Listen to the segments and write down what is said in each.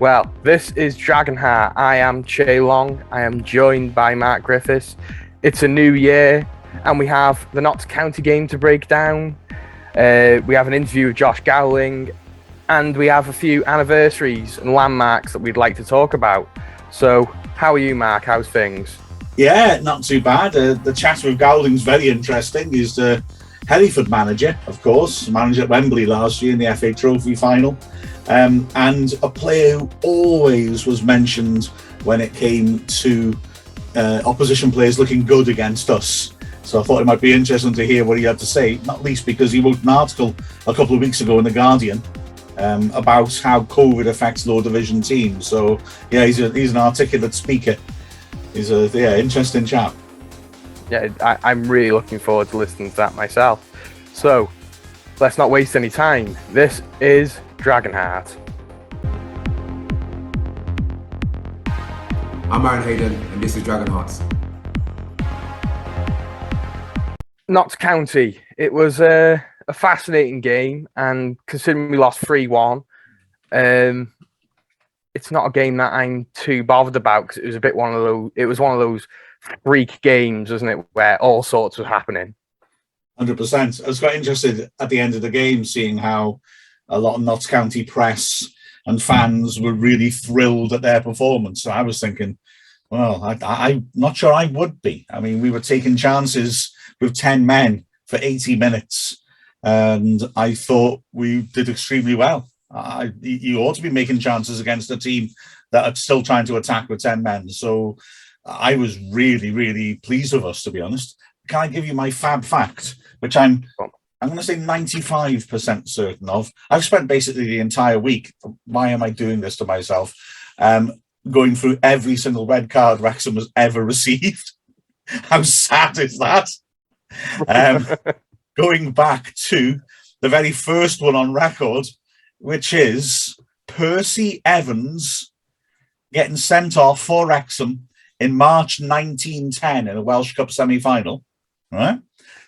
Well, this is Dragonheart. I am Chay. I am joined by Mark Griffiths. It's a new year, and we have the Notts County game to break down. We have an interview with Josh Gowling, and we have a few anniversaries and landmarks that we'd like to talk about. So, how are you, Mark? How's things? Yeah, not too bad. The chat with Gowling's very interesting. He's the Hereford manager, of course, manager at Wembley last year in the FA Trophy final, and a player who always was mentioned when it came to opposition players looking good against us. So I thought it might be interesting to hear what he had to say, not least because he wrote an article a couple of weeks ago in The Guardian about how COVID affects low division teams. So yeah, he's an articulate speaker. He's a interesting chap. Yeah, I'm really looking forward to listening to that myself. So, let's not waste any time. This is Dragonheart. I'm Aaron Hayden, and this is Dragonheart. Notts County. It was a fascinating game, and considering we lost 3-1, it's not a game that I'm too bothered about because it was one of those freak games, isn't it, where all sorts was happening. 100%. I was quite interested at the end of the game seeing how a lot of Notts County press and fans were really thrilled at their performance. So I was thinking, well, I'm not sure I would be. I mean, we were taking chances with 10 men for 80 minutes, and I thought we did extremely well. You ought to be making chances against a team that are still trying to attack with 10 men. So I was really, really pleased with us, to be honest. Can I give you my fab fact, which I'm going to say 95% certain of? I've spent basically the entire week, why am I doing this to myself, going through every single red card Wrexham has ever received. How sad is that? Going back to the very first one on record, which is Percy Evans getting sent off for Wrexham in March 1910 in a Welsh Cup semi-final. Right?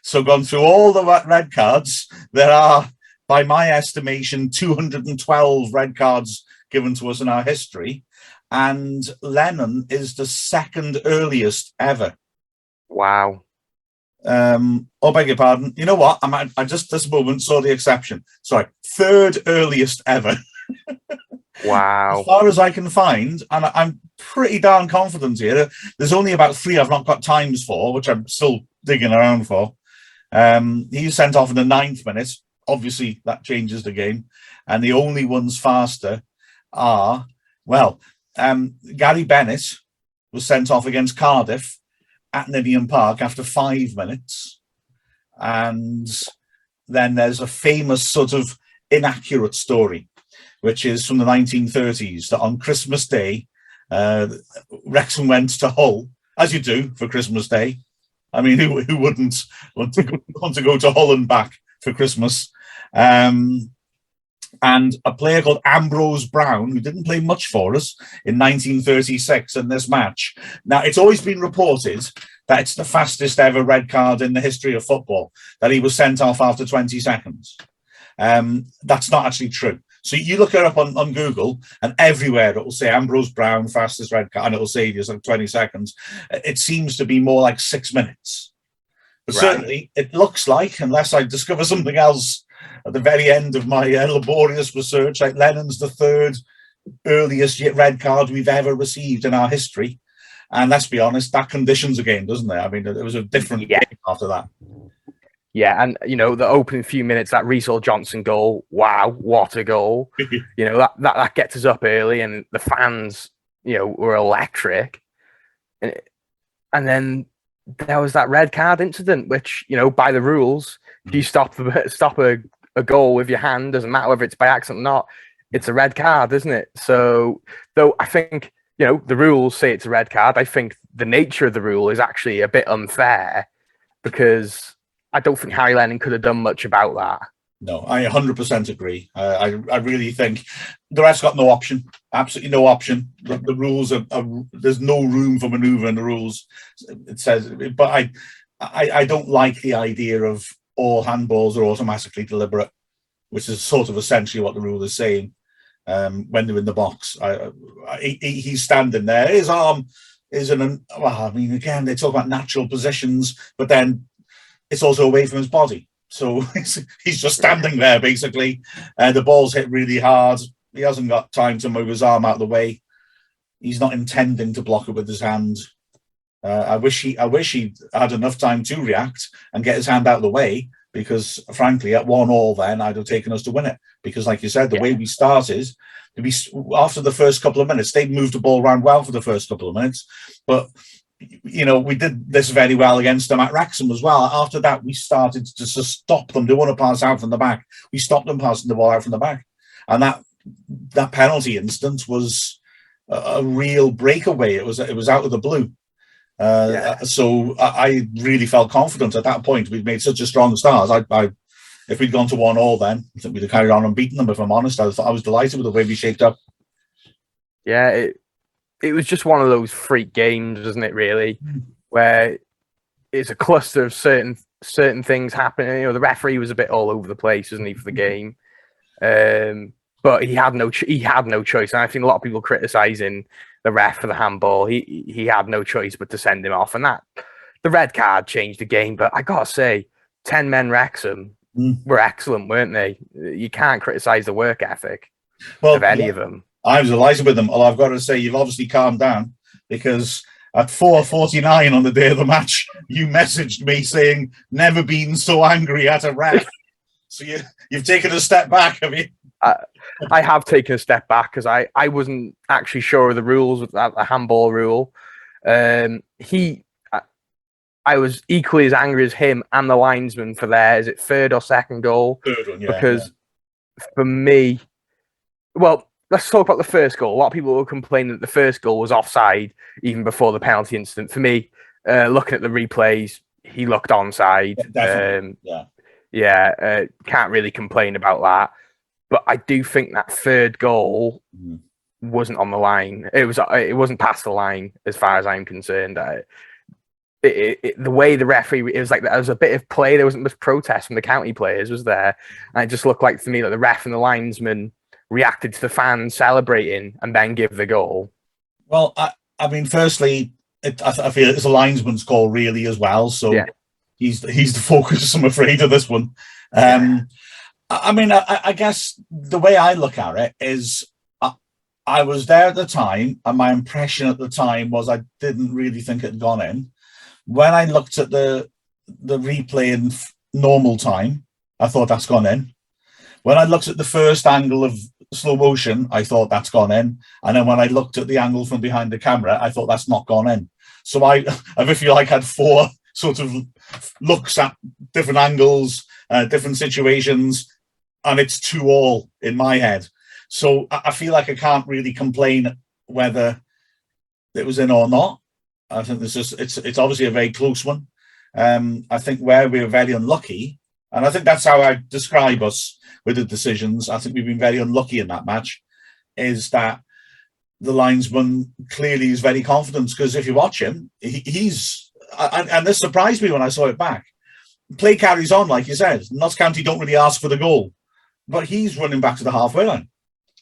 So gone through all the red cards, there are, by my estimation, 212 red cards given to us in our history, and Lennon is the second earliest ever. Wow. Beg your pardon. You know what? I just this moment saw the exception. Sorry, third earliest ever. Wow. As far as I can find, and I'm pretty darn confident here, there's only about 3 I've not got times for, which I'm still digging around for. He's sent off in the 9th minute. Obviously, that changes the game. And the only ones faster are, Gary Bennett was sent off against Cardiff at Nottingham Park after 5 minutes. And then there's a famous sort of inaccurate story, which is from the 1930s, that on Christmas Day, Wrexham went to Hull, as you do for Christmas Day. I mean, who wouldn't want to go to Hull and back for Christmas? And a player called Ambrose Brown, who didn't play much for us in 1936 in this match. Now, it's always been reported that it's the fastest ever red card in the history of football, that he was sent off after 20 seconds. That's not actually true. So you look it up on Google, and everywhere it will say Ambrose Brown, fastest red card, and it will say it's like 20 seconds. It seems to be more like 6 minutes. But certainly it looks like, unless I discover something else at the very end of my laborious research, like Lennon's the third earliest red card we've ever received in our history. And let's be honest, that conditions a game, doesn't it? I mean, it was a different game after that. Yeah, and the opening few minutes, that Reece Johnson goal, wow, what a goal! that gets us up early, and the fans, were electric. And then there was that red card incident, which by the rules, if you stop a goal with your hand, doesn't matter whether it's by accident or not, it's a red card, isn't it? So, though I think the rules say it's a red card, I think the nature of the rule is actually a bit unfair because I don't think Harry Lennon could have done much about that. No, I 100% agree. I really think the ref's got no option, absolutely no option. The rules are there's no room for manoeuvre in the rules. It says, but I don't like the idea of all handballs are automatically deliberate, which is sort of essentially what the rule is saying. when they're in the box. He's standing there. His arm is I mean, again, they talk about natural positions, but then it's also away from his body. So he's just standing there, basically. The ball's hit really hard. He hasn't got time to move his arm out of the way. He's not intending to block it with his hand. I wish he had enough time to react and get his hand out of the way, because frankly, at 1-1, then I'd have taken us to win it. Because, like you said, the way we started, after the first couple of minutes, they moved the ball around well for the first couple of minutes. But, you know, we did this very well against them at Wrexham as well. After that, we started to just stop them. They want to pass out from the back. We stopped them passing the ball out from the back. And that penalty instance was a real breakaway. It was out of the blue. So I really felt confident at that point. We'd made such a strong start. If we'd gone to 1-1, then I think we'd have carried on and beaten them. If I'm honest, I was delighted with the way we shaped up. Yeah, it was just one of those freak games, isn't it? Really, where it's a cluster of certain things happening. You know, the referee was a bit all over the place, wasn't he, for the game? But he had no choice. And I think a lot of people criticizing the ref for the handball. He had no choice but to send him off, and that the red card changed the game. But I gotta say, 10 men Wrexham were excellent, weren't they? You can't criticize the work ethic of any of them. I was delighted with them. Although I've got to say, you've obviously calmed down, because at 4:49 on the day of the match, you messaged me saying, "Never been so angry at a ref." So you've taken a step back, have you? I have taken a step back, because I wasn't actually sure of the rules with the handball rule. I was equally as angry as him and the linesman for their, is it third or second goal? Third one, yeah. Because for me, well, let's talk about the first goal. A lot of people were complaining that the first goal was offside even before the penalty incident. For me, looking at the replays, he looked onside. Yeah, can't really complain about that. But I do think that third goal wasn't on the line. It wasn't past the line as far as I'm concerned. The way the referee, it was like there was a bit of play. There wasn't much protest from the county players, was there? And it just looked like to me that the ref and the linesman reacted to the fans celebrating and then give the goal. Well, I mean, firstly, I feel it's a linesman's call really as well. So he's the focus, I'm afraid, of this one. I mean, I guess the way I look at it is, I was there at the time, and my impression at the time was I didn't really think it had gone in. When I looked at the replay in normal time, I thought that's gone in. When I looked at the first angle of slow motion, I thought that's gone in. And then when I looked at the angle from behind the camera, I thought that's not gone in. So I feel like I had 4 sort of looks at different angles, different situations, and it's 2-2 in my head. So I feel like I can't really complain whether it was in or not. I think it's obviously a very close one. I think where we were very unlucky, and I think that's how I describe us with the decisions. I think we've been very unlucky in that match, is that the linesman clearly is very confident, because if you watch him, he's and this surprised me when I saw it back. Play carries on, like you said. Notts County don't really ask for the goal, but he's running back to the halfway line.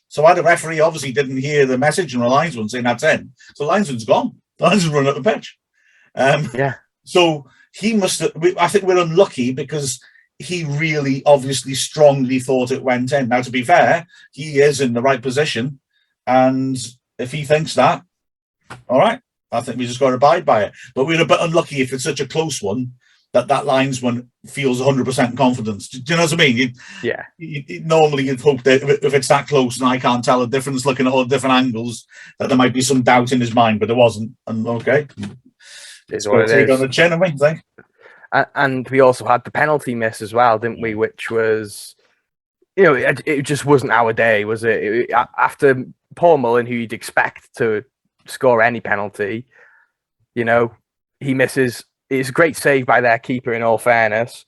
So the referee obviously didn't hear the message from the linesman saying that's in. So the linesman's gone. The linesman's run up the pitch. So he must have, I think we're unlucky, because he really obviously strongly thought it went in. Now, to be fair, he is in the right position. And if he thinks that, all right, I think we just got to abide by it. But we're a bit unlucky if it's such a close one that linesman feels 100% confidence. Do you know what I mean? Normally you'd hope that if it's that close and I can't tell the difference looking at all different angles, that there might be some doubt in his mind, but there wasn't. And okay, it's what it is. On the chin, I think. And we also had the penalty miss as well, didn't we? Which was, you know, it just wasn't our day, was it? After Paul Mullen, who you'd expect to score any penalty, you know, he misses. It's a great save by their keeper, in all fairness.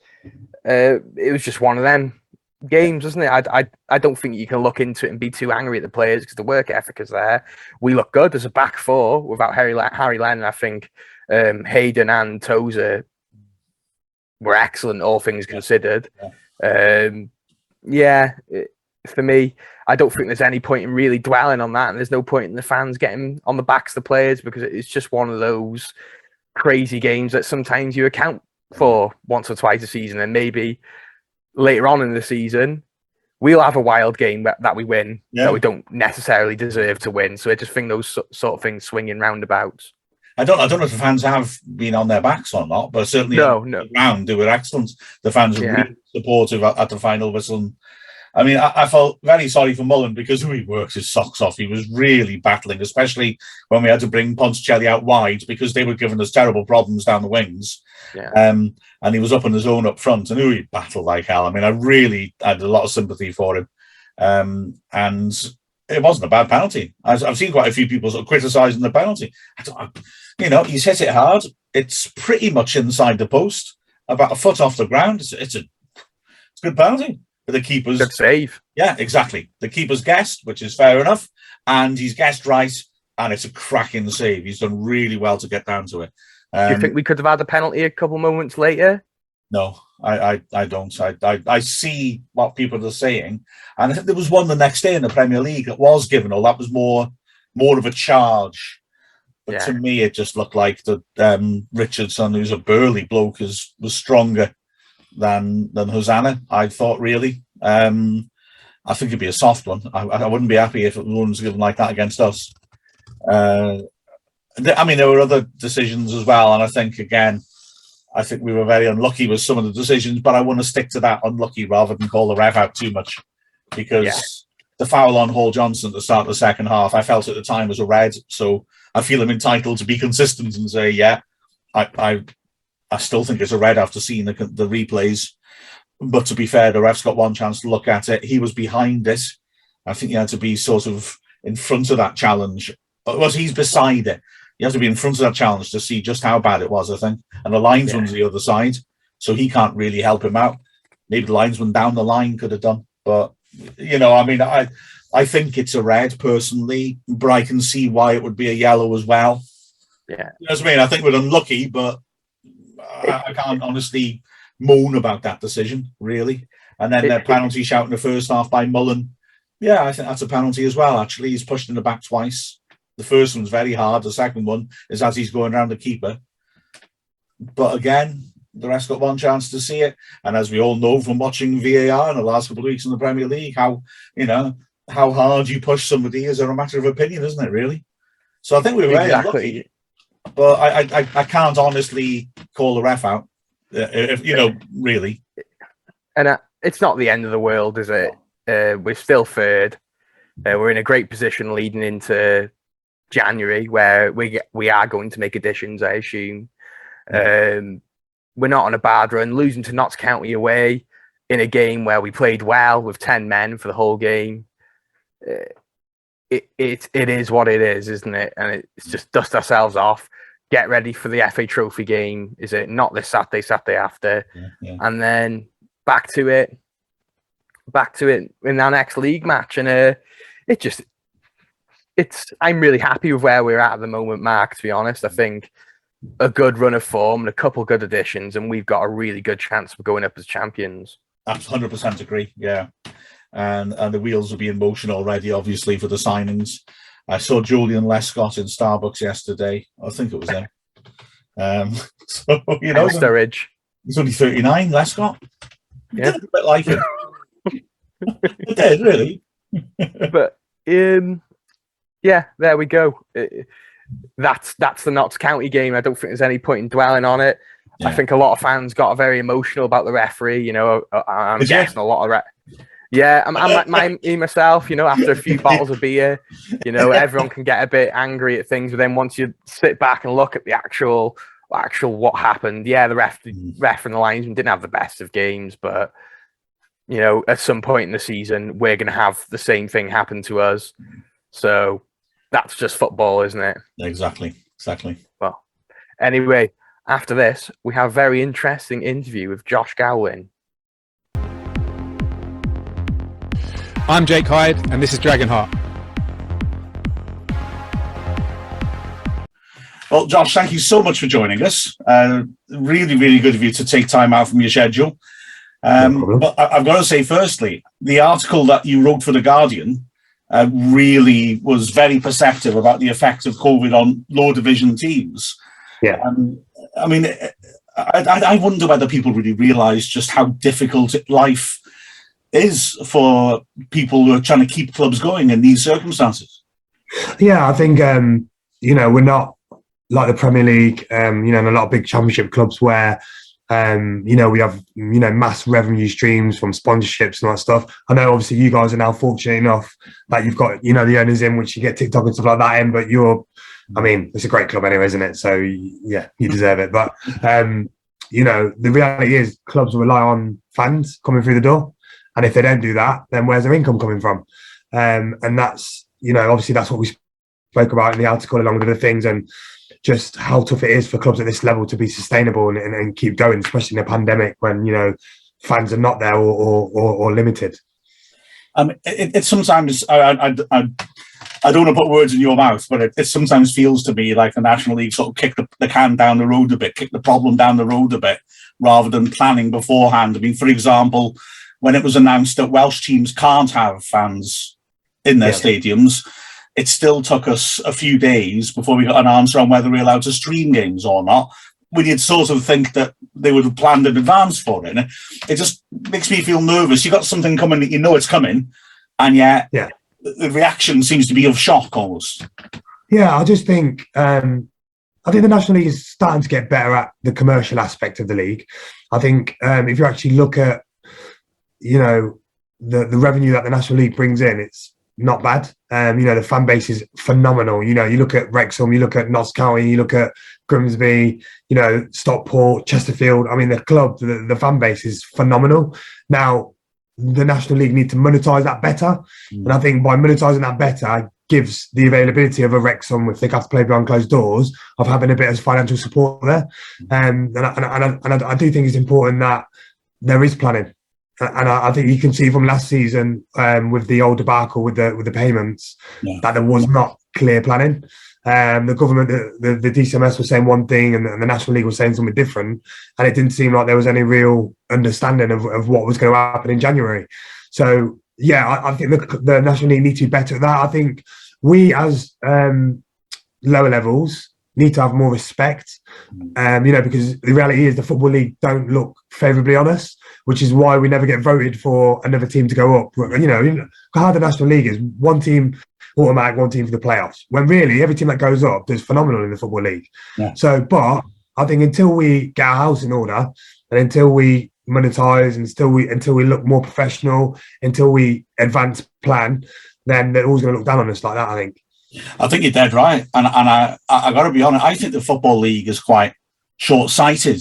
It was just one of them games, wasn't it? I don't think you can look into it and be too angry at the players, because the work ethic is there. We look good as a back four without Harry Lennon. I think Hayden and Tozer were excellent, all things considered. It for me, I don't think there's any point in really dwelling on that, and there's no point in the fans getting on the backs of the players, because it's just one of those crazy games that sometimes you account for once or twice a season, and maybe later on in the season we'll have a wild game that we win that we don't necessarily deserve to win. So I just think those sort of things swing in roundabouts. I don't know if the fans have been on their backs or not, but certainly on the ground they were excellent. The fans were really supportive at the final whistle. I mean, I felt very sorry for Mullen, because he worked his socks off. He was really battling, especially when we had to bring Ponticelli out wide, because they were giving us terrible problems down the wings. Yeah. And he was up on his own up front, and he battled like hell. I mean, I really had a lot of sympathy for him. And it wasn't a bad penalty. I've seen quite a few people sort of criticising the penalty. He's hit it hard. It's pretty much inside the post, about a foot off the ground. It's a good penalty. The keeper's good save. Yeah, exactly. The keeper's guessed, which is fair enough, and he's guessed right, and it's a cracking save. He's done really well to get down to it. Do you think we could have had a penalty a couple moments later? No, I don't. I see what people are saying, and I think there was one the next day in the Premier League that was given. Or that was more of a charge. But to me, it just looked like that Richardson, who's a burly bloke, was stronger than Hosanna, I thought, really. I think it'd be a soft one. I wouldn't be happy if it was given like that against us. I mean, there were other decisions as well, and I think we were very unlucky with some of the decisions, but I want to stick to that unlucky rather than call the ref out too much, because the foul on Hall Johnson at the start of the second half, I felt at the time was a red, so I feel I'm entitled to be consistent and say, I still think it's a red after seeing the replays. But to be fair, the ref's got one chance to look at it. He was behind it. I think he had to be sort of in front of that challenge. Well, he's beside it. You have to be in front of that challenge to see just how bad it was, I think. And the linesman's the other side, so he can't really help him out. Maybe the linesman down the line could have done. But, I mean, I think it's a red, personally, but I can see why it would be a yellow as well. Yeah. You know what I mean? I think we're unlucky, but I can't honestly moan about that decision, really. And then the penalty shout in the first half by Mullen. Yeah, I think that's a penalty as well, actually. He's pushed in the back twice. The first one's very hard. The second one is as he's going around the keeper. But again, the rest got one chance to see it. And as we all know from watching VAR in the last couple of weeks in the Premier League, how hard you push somebody is a matter of opinion, isn't it, really? So I think we were very unlucky. But I can't honestly call the ref out, really. And it's not the end of the world, is it? We're still third. We're in a great position leading into January, where we are going to make additions, I assume. We're not on a bad run. Losing to Notts County away in a game where we played well with 10 men for the whole game. It is what it is, isn't it? And it's just dust ourselves off. Get ready for the FA Trophy game. Is it not this Saturday after? Yeah. And then back to it in our next league match. And I'm really happy with where we're at the moment, Mark, to be honest. I think a good run of form and a couple good additions, and we've got a really good chance of going up as champions. I 100% agree, yeah. And the wheels will be in motion already, obviously, for the signings. I saw Julian Lescott in Starbucks yesterday. I think it was him. Sturridge. He's only 39, Lescott. Yeah. A bit like him. It did, really. But, there we go. That's the Notts County game. I don't think there's any point in dwelling on it. Yeah. I think a lot of fans got very emotional about the referee. I'm guessing a lot of me myself, after a few bottles of beer, everyone can get a bit angry at things, but then once you sit back and look at the actual what happened, the ref and the linesman didn't have the best of games, but at some point in the season we're going to have the same thing happen to us, so that's just football, isn't it? Exactly. Well, anyway, after this we have a very interesting interview with Josh Gowling. I'm Jake Hyde, and this is Dragonheart. Well, Josh, thank you so much for joining us. Really, really good of you to take time out from your schedule. But I've got to say, firstly, the article that you wrote for The Guardian really was very perceptive about the effect of COVID on lower division teams. Yeah. I mean, I wonder whether people really realise just how difficult life is for people who are trying to keep clubs going in these circumstances. Yeah, I think, we're not like the Premier League, and a lot of big championship clubs where, we have, mass revenue streams from sponsorships and that stuff. I know obviously you guys are now fortunate enough that you've got, the owners in, which you get TikTok and stuff like that in, but it's a great club anyway, isn't it? So yeah, you deserve it. But, the reality is clubs rely on fans coming through the door. And if they don't do that, then where's their income coming from? And that's, obviously that's what we spoke about in the article along with other things, and just how tough it is for clubs at this level to be sustainable and keep going, especially in a pandemic when, fans are not there or limited. It's sometimes, I don't want to put words in your mouth, but it sometimes feels to me like the National League sort of kicked the can down the road a bit, kicked the problem down the road a bit, rather than planning beforehand. I mean, for example, when it was announced that Welsh teams can't have fans in their stadiums, it still took us a few days before we got an answer on whether we're allowed to stream games or not. We did sort of think that they would have planned in advance for it. And it just makes me feel nervous. You got something coming that you know it's coming, and yet the reaction seems to be of shock almost. Yeah, I just think the National League is starting to get better at the commercial aspect of the league. I think if you actually look at the revenue that the National League brings in, it's not bad. The fan base is phenomenal. You look at Wrexham, you look at Notts County, you look at Grimsby, Stockport, Chesterfield. I mean, the club, the fan base is phenomenal. Now, the National League need to monetize that better. And I think by monetizing that better gives the availability of a Wrexham, if they have to play behind closed doors, of having a bit of financial support there. And I do think it's important that there is planning. And I think you can see from last season with the old debacle with the payments that there was not clear planning. The government, the DCMS was saying one thing and the National League was saying something different, and it didn't seem like there was any real understanding of what was going to happen in January. So yeah, I think the National League need to be better at that. I think we as lower levels need to have more respect, because the reality is the Football League don't look favourably on us, which is why we never get voted for another team to go up. How the National League is one team automatic, one team for the playoffs, when really every team that goes up does phenomenal in the Football League. Yeah. So, but I think until we get our house in order and until we monetize and until we look more professional, until we advance plan, then they're always going to look down on us like that, I think you're dead right. And I got to be honest, I think the Football League is quite short-sighted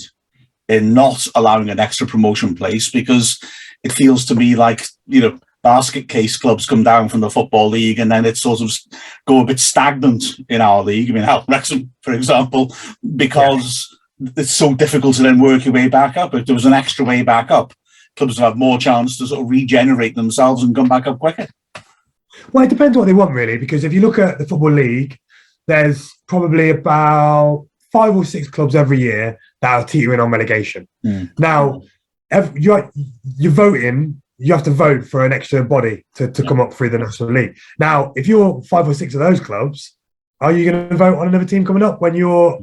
in not allowing an extra promotion place, because it feels to me like, basket case clubs come down from the Football League and then it sort of go a bit stagnant in our league. I mean, Wrexham, for example, because it's so difficult to then work your way back up. If there was an extra way back up, clubs would have more chance to sort of regenerate themselves and come back up quicker. Well, it depends what they want, really, because if you look at the Football League, there's probably about 5 or 6 clubs every year that are teetering on relegation. Now, you're voting, you have to vote for an extra body to come up through the National League. Now, if you're 5 or 6 of those clubs, are you going to vote on another team coming up when you're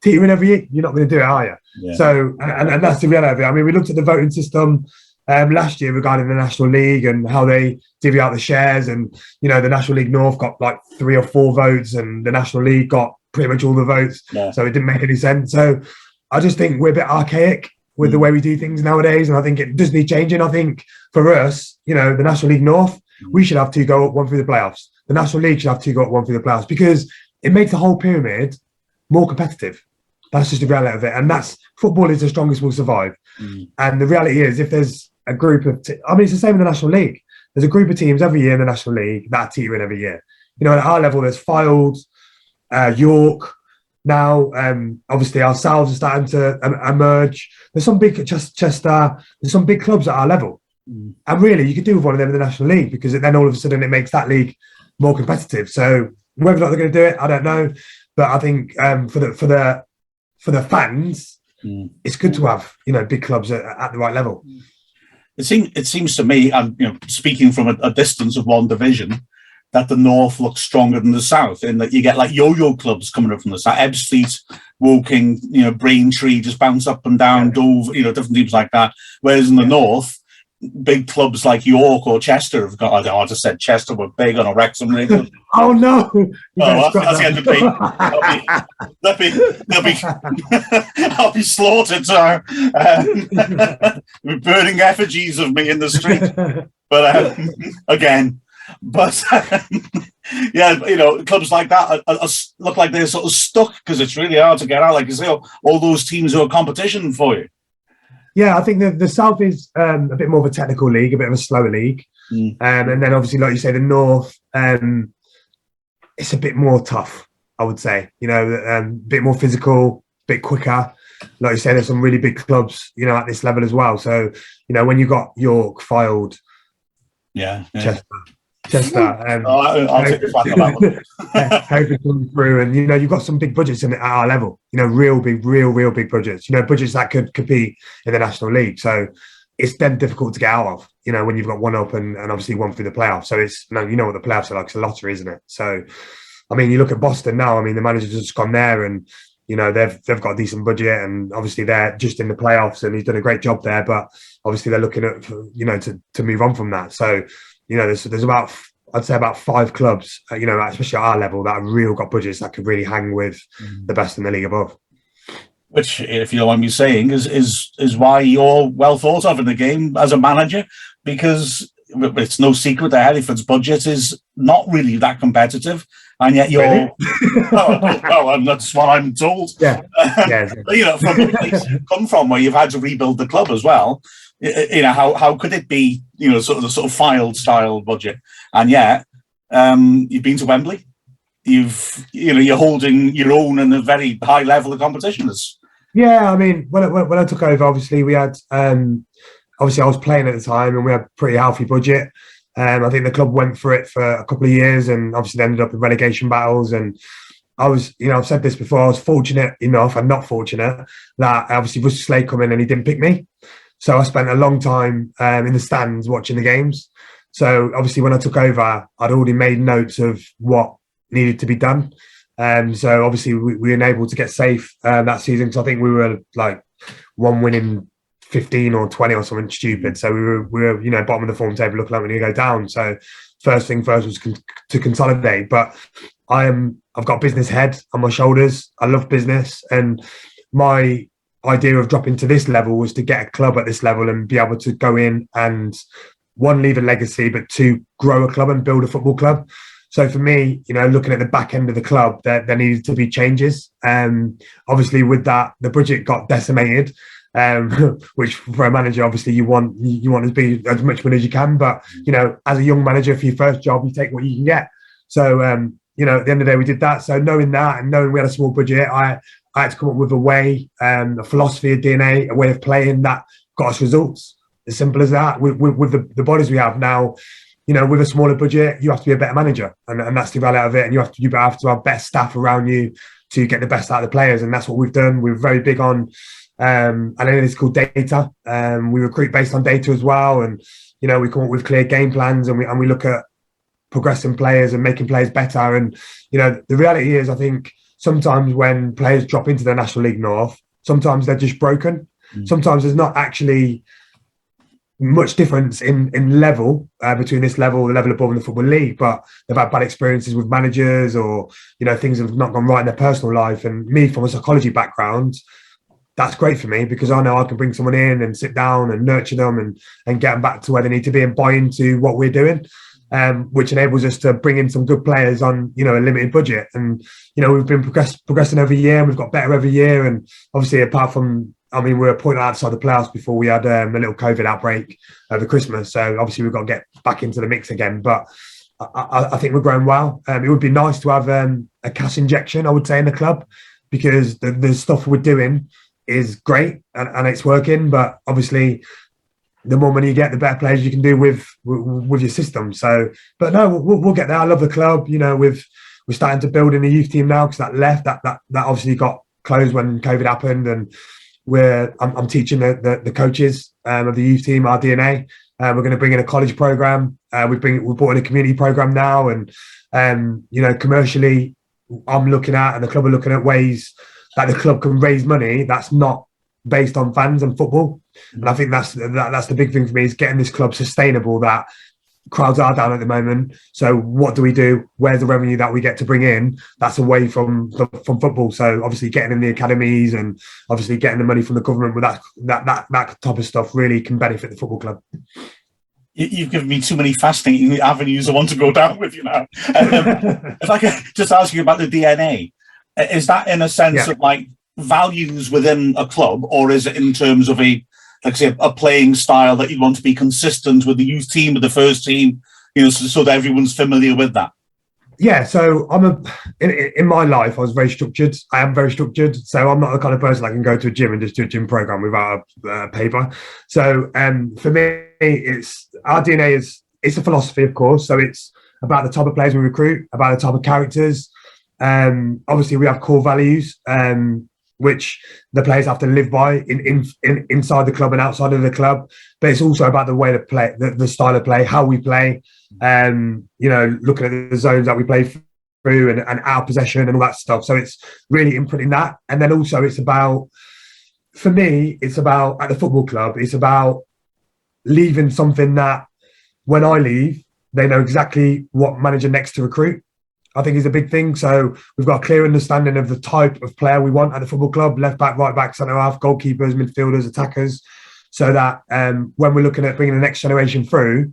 teetering every year? You're not going to do it, are you? Yeah. So, and that's the reality of it. I mean, we looked at the voting system last year regarding the National League and how they divvy out the shares, and the National League North got like 3 or 4 votes and the National League got pretty much all the votes, so it didn't make any sense. So I just think we're a bit archaic with the way we do things nowadays, and I think it does need changing. I think for us, the National League North, we should have 2 go up, 1 through the playoffs. The National League should have 2 go up, 1 through the playoffs, because it makes the whole pyramid more competitive. That's just the reality of it, and that's football is the strongest will survive. And the reality is, if there's a group of, it's the same in the National League. There's a group of teams every year in the National League that are teetering every year. At our level, there's Fylde, York. Now, obviously, ourselves are starting to emerge. There's some big Chester. There's some big clubs at our level, and really, you could do with one of them in the National League, because then all of a sudden it makes that league more competitive. So whether or not they're going to do it, I don't know. But I think for the fans, it's good to have, big clubs at the right level. It seems to me, and speaking from a distance of one division, that the north looks stronger than the south, in that you get like yo-yo clubs coming up from the south. Ebbsfleet, Woking, Braintree just bounce up and down, Dove, different teams like that. Whereas in the north, big clubs like York or Chester have got. I just said Chester were big on a Wrexham radio. Oh no! That's the end of me. I'll be slaughtered. So, burning effigies of me in the street. But again. But clubs like that look like they're sort of stuck because it's really hard to get out. Like you say, all those teams who are competition for you. Yeah, I think the South is a bit more of a technical league, a bit of a slower league, and then obviously, like you say, the North, it's a bit more tough. I would say, a bit more physical, a bit quicker. Like you say, there's some really big clubs, at this level as well. So, when you got York, Fylde, Chester, I'll take the flag on that one. Hereford coming through, and you've got some big budgets at our level. Real big budgets. Budgets that could compete in the National League. So it's then difficult to get out of. When you've got one up and obviously one through the playoffs. So it's what the playoffs are like. It's a lottery, isn't it? So I mean, you look at Boston now. I mean, the manager's just gone there, and they've got a decent budget, and obviously they're just in the playoffs, and he's done a great job there. But obviously they're looking at to move on from that. So. There's about, I'd say about 5 clubs, especially at our level, that have really got budgets that could really hang with the best in the league above. Which, if you know what I'm saying, is why you're well thought of in the game as a manager, because it's no secret that Hereford's budget is not really that competitive, and yet you're. Really? well, that's what I'm told. Yeah. From the place you come from, where you've had to rebuild the club as well. How could it be, sort of Fylde style budget, and yet you've been to Wembley, you're holding your own in a very high level of competition. Yeah, I mean, when I took over, obviously we had, obviously I was playing at the time, and we had a pretty healthy budget. I think the club went for it for a couple of years, and obviously they ended up in relegation battles. And I was, I've said this before, I was fortunate enough and not fortunate that obviously Russ Slade come in and he didn't pick me. So I spent a long time in the stands watching the games. So obviously when I took over, I'd already made notes of what needed to be done. So obviously we were able to get safe that season. So I think we were like 1 win in 15 or 20 or something stupid. So we were bottom of the form table, looking like we're going to go down. So first thing first was to consolidate. But I've got business head on my shoulders. I love business, and my idea of dropping to this level was to get a club at this level and be able to go in and, 1, leave a legacy, but 2, grow a club and build a football club. So for me, looking at the back end of the club, there needed to be changes. Obviously with that, the budget got decimated, which for a manager, obviously you want to be as much money as you can. But, as a young manager for your first job, you take what you can get. So, at the end of the day, we did that. So knowing that and knowing we had a small budget, I had to come up with a way, a philosophy, a DNA, a way of playing that got us results. As simple as that. With the bodies we have now, with a smaller budget, you have to be a better manager, and that's the reality of it. And you have to have better staff around you to get the best out of the players, and that's what we've done. We're very big on analytical data. We recruit based on data as well, and we come up with clear game plans, and we look at progressing players and making players better. And the reality is, I think, sometimes when players drop into the National League North, sometimes they're just broken. Sometimes there's not actually much difference in level between this level, the level above, and the Football League, but they've had bad experiences with managers, or things have not gone right in their personal life. And me, from a psychology background, that's great for me, because I know I can bring someone in and sit down and nurture them and get them back to where they need to be and buy into what we're doing. Which enables us to bring in some good players on, a limited budget. And, we've been progressing every year, and we've got better every year. And obviously, apart from, we were a point outside the playoffs before we had a little COVID outbreak over Christmas. So obviously, we've got to get back into the mix again. But I think we're growing well. It would be nice to have a cash injection, I would say, in the club, because the stuff we're doing is great and it's working. But obviously, the more money you get, the better players you can do with your system. So, but no, we'll get there. I love the club. We're starting to build in the youth team now, because that obviously got closed when COVID happened, and I'm teaching the coaches of the youth team our DNA. We're going to bring in a college program. We're brought in a community program now, and commercially, I'm looking at, and the club are looking at ways that the club can raise money that's not based on fans and football. And I think that's the big thing for me, is getting this club sustainable. That crowds are down at the moment. So what do we do? Where's the revenue that we get to bring in that's away from football? So obviously getting in the academies and obviously getting the money from the government with that type of stuff really can benefit the football club. You've given me too many fascinating avenues I want to go down with you now. If I could just ask you about the DNA, is that in a sense of like values within a club, or is it in terms of a playing style that you want to be consistent with the youth team, with the first team, so that everyone's familiar with that? Yeah, so in my life, I was very structured. I am very structured. So I'm not the kind of person that can go to a gym and just do a gym program without a paper. So for me, our DNA it's a philosophy, of course. So it's about the type of players we recruit, about the type of characters. Obviously, we have core values, which the players have to live by inside the club and outside of the club. But it's also about the way to play, the style of play, how we play, looking at the zones that we play through and our possession and all that stuff. So it's really imprinting that. And then also it's about, for me, it's about, at the football club, it's about leaving something that when I leave, they know exactly what manager next to recruit. I think is a big thing. So we've got a clear understanding of the type of player we want at the football club: left back, right back, centre half, goalkeepers, midfielders, attackers. So that when we're looking at bringing the next generation through,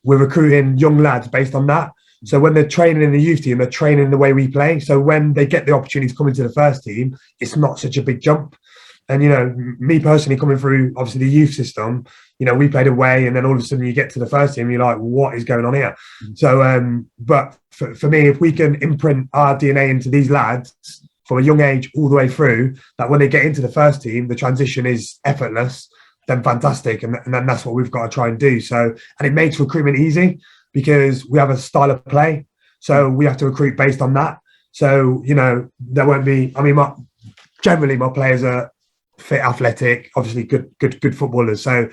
we're recruiting young lads based on that. So when they're training in the youth team, they're training the way we play. So when they get the opportunity to come into the first team, it's not such a big jump. And, me personally coming through, obviously, the youth system, we played away, and then all of a sudden you get to the first team, you're like, what is going on here? So, but for me, if we can imprint our DNA into these lads from a young age all the way through, that when they get into the first team, the transition is effortless, then fantastic. And then that's what we've got to try and do. So, and it makes recruitment easy because we have a style of play. So we have to recruit based on that. So, there won't be, generally my players are fit, athletic, obviously good footballers. So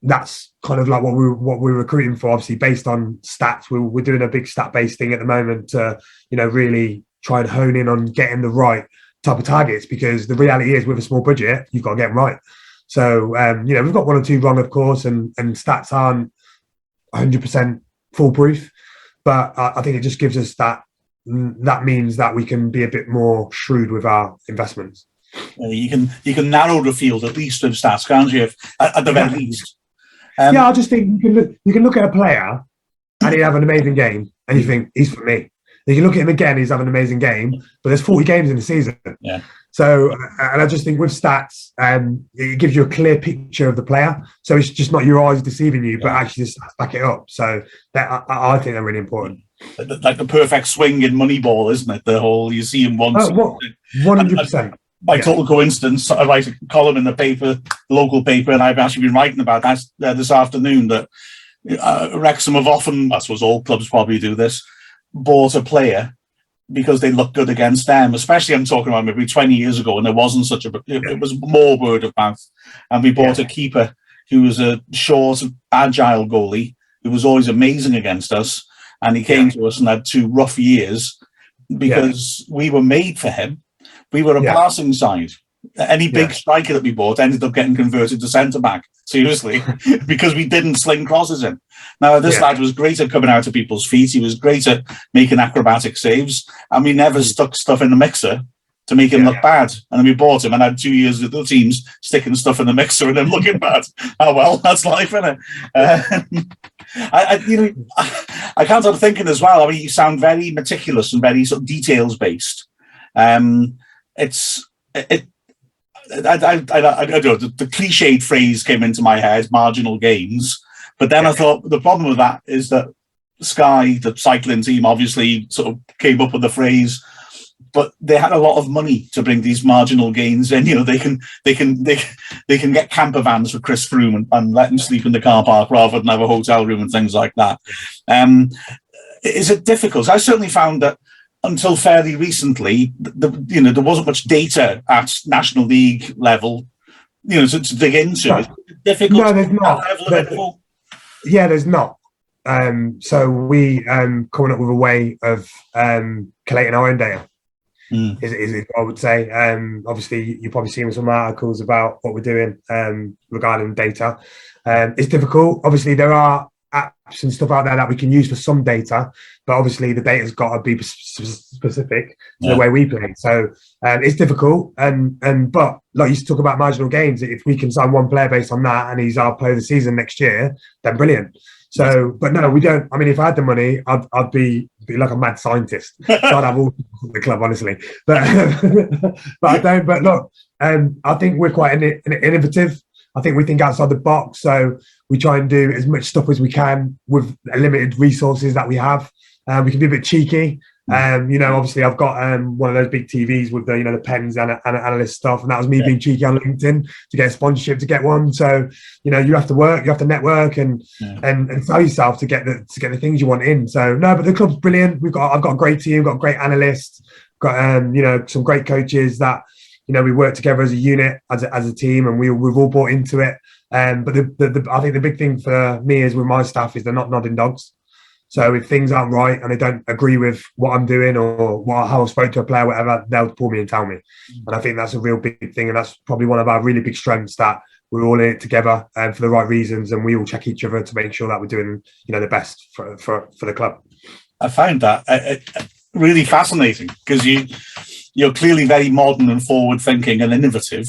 that's kind of like what we're recruiting for, obviously based on stats. We're doing a big stat-based thing at the moment to, really try and hone in on getting the right type of targets, because the reality is with a small budget, you've got to get them right. So, we've got one or two wrong, of course, and stats aren't 100% foolproof, but I think it just gives us that means that we can be a bit more shrewd with our investments. You can narrow the field at least with stats, can't you? At the very least. I just think you can look at a player and he'd have an amazing game, and you think he's for me. You can look at him again, he's having an amazing game, but there's 40 games in the season. Yeah. So, and I just think with stats, it gives you a clear picture of the player. So it's just not your eyes deceiving you, but actually just back it up. So that I think they're really important. Like the perfect swing in Moneyball, isn't it? The whole, you see him once. 100%. By total coincidence, I write a column in the local paper, and I've actually been writing about that this afternoon, that Wrexham have often, I suppose all clubs probably do this, bought a player because they look good against them. Especially, I'm talking about maybe 20 years ago, and there wasn't it was more word of mouth. And we bought a keeper who was a short, agile goalie who was always amazing against us. And he came to us and had 2 rough years because we were made for him. We were a passing side. Any big striker that we bought ended up getting converted to centre-back, seriously, because we didn't sling crosses in. Now, this lad was great at coming out of people's feet. He was great at making acrobatic saves, and we never stuck stuff in the mixer to make him look bad. And then we bought him and had 2 years with the teams sticking stuff in the mixer and then looking bad. Oh, well, that's life, isn't it? I can't stop thinking as well. You sound very meticulous and very sort of details-based. I don't know, the cliched phrase came into my head, marginal gains. But then I thought the problem with that is that Sky, the cycling team, obviously sort of came up with the phrase, but they had a lot of money to bring these marginal gains in. They can get camper vans for Chris Froome and let him sleep in the car park rather than have a hotel room and things like that. Is it difficult? I certainly found that until fairly recently, there wasn't much data at National League level to dig into. No. Is it difficult? No, there's not. Yeah, there's not. So we coming up with a way of collating our own data. Is what I would say. Obviously, you've probably seen some articles about what we're doing regarding data. It's difficult. Obviously, there are apps and stuff out there that we can use for some data, but obviously the data's got to be specific to the way we play. So it's difficult. But like you talk about marginal gains, if we can sign one player based on that and he's our player of the season next year, then brilliant. So, but no, we don't. I mean, if I had the money, I'd be like a mad scientist. So I'd have all the club, honestly. But I don't. But look, I think we're quite innovative. I think we think outside the box. So we try and do as much stuff as we can with limited resources that we have. We can be a bit cheeky. Obviously I've got one of those big TVs with the the pens and analyst stuff, and that was me being cheeky on LinkedIn to get a sponsorship to get one. So you have to work, you have to network and sell yourself to get the things you want in. So no, but the club's brilliant. I've got a great team, got great analysts, got some great coaches that we work together as a unit, as a team, and we've all bought into it. But I think the big thing for me is with my staff is they're not nodding dogs. So if things aren't right and they don't agree with what I'm doing or how I spoke to a player, whatever, they'll pull me and tell me. And I think that's a real big thing. And that's probably one of our really big strengths, that we're all in it together for the right reasons. And we all check each other to make sure that we're doing, the best for the club. I find that really fascinating because you're clearly very modern and forward thinking and innovative.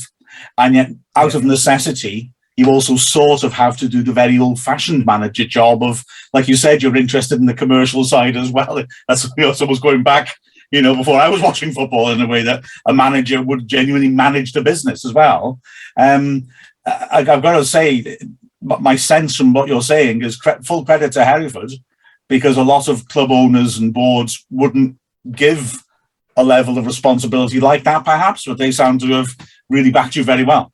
And yet out of necessity, you also sort of have to do the very old-fashioned manager job of, like you said, you're interested in the commercial side as well. That's almost going back, before I was watching football, in a way that a manager would genuinely manage the business as well. I've got to say, my sense from what you're saying is full credit to Hereford, because a lot of club owners and boards wouldn't give a level of responsibility like that, perhaps, but they sound to have really backed you very well.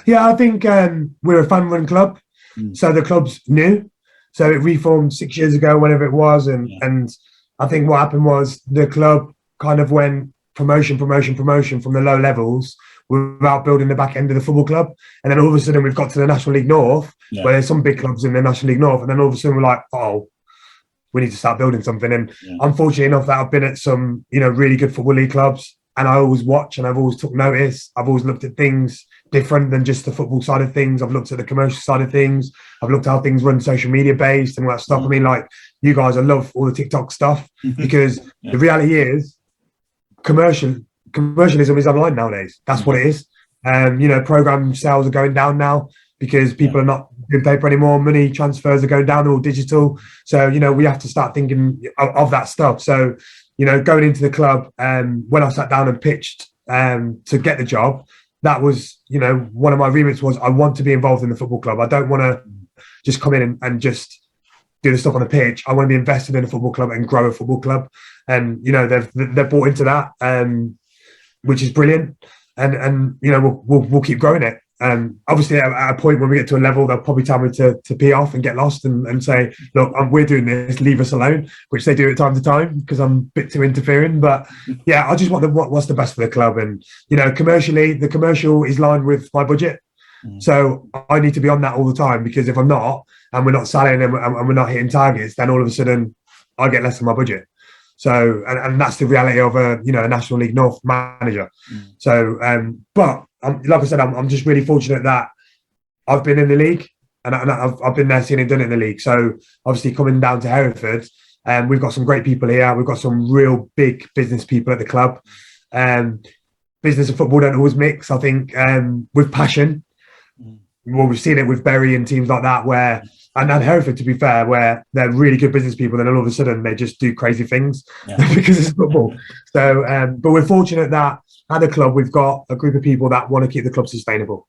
Yeah, I think we're a fan-run club, so the club's new. So it reformed 6 years ago, whenever it was, and I think what happened was the club kind of went promotion from the low levels without building the back end of the football club. And then all of a sudden we've got to the National League North, where there's some big clubs in the National League North, and then all of a sudden we're like, oh, we need to start building something. And I'm fortunate enough that I've been at some, really good football league clubs, and I always watch and I've always took notice. I've always looked at things different than just the football side of things. I've looked at the commercial side of things. I've looked at how things run social media based and all that stuff. I mean, like you guys, I love all the TikTok stuff because the reality is commercialism is online nowadays. That's what it is. Program sales are going down now because people are not doing paper anymore. Money transfers are going down, they're all digital. So, we have to start thinking of that stuff. So, going into the club, when I sat down and pitched to get the job, that was, one of my remits was I want to be involved in the football club. I don't want to just come in and just do the stuff on the pitch. I want to be invested in a football club and grow a football club. And, they're bought into that, which is brilliant. And we'll keep growing it. Obviously, at a point when we get to a level, they'll probably tell me to pee off and get lost and say, look, we're doing this, leave us alone, which they do at time to time because I'm a bit too interfering. But yeah, I just want what's the best for the club. And, commercially, the commercial is lined with my budget. So I need to be on that all the time, because if I'm not, and we're not selling and we're not hitting targets, then all of a sudden I get less than my budget. So, and that's the reality of a National League North manager. So, but like I said, I'm just really fortunate that I've been in the league and I've been there, seen it, done it in the league. So obviously coming down to Hereford, we've got some great people here. We've got some real big business people at the club. Business and football don't always mix, I think, with passion. Well, we've seen it with Bury and teams like that where, and Hereford, to be fair, where they're really good business people, and then all of a sudden they just do crazy things because it's football. So, but we're fortunate that at the club we've got a group of people that want to keep the club sustainable.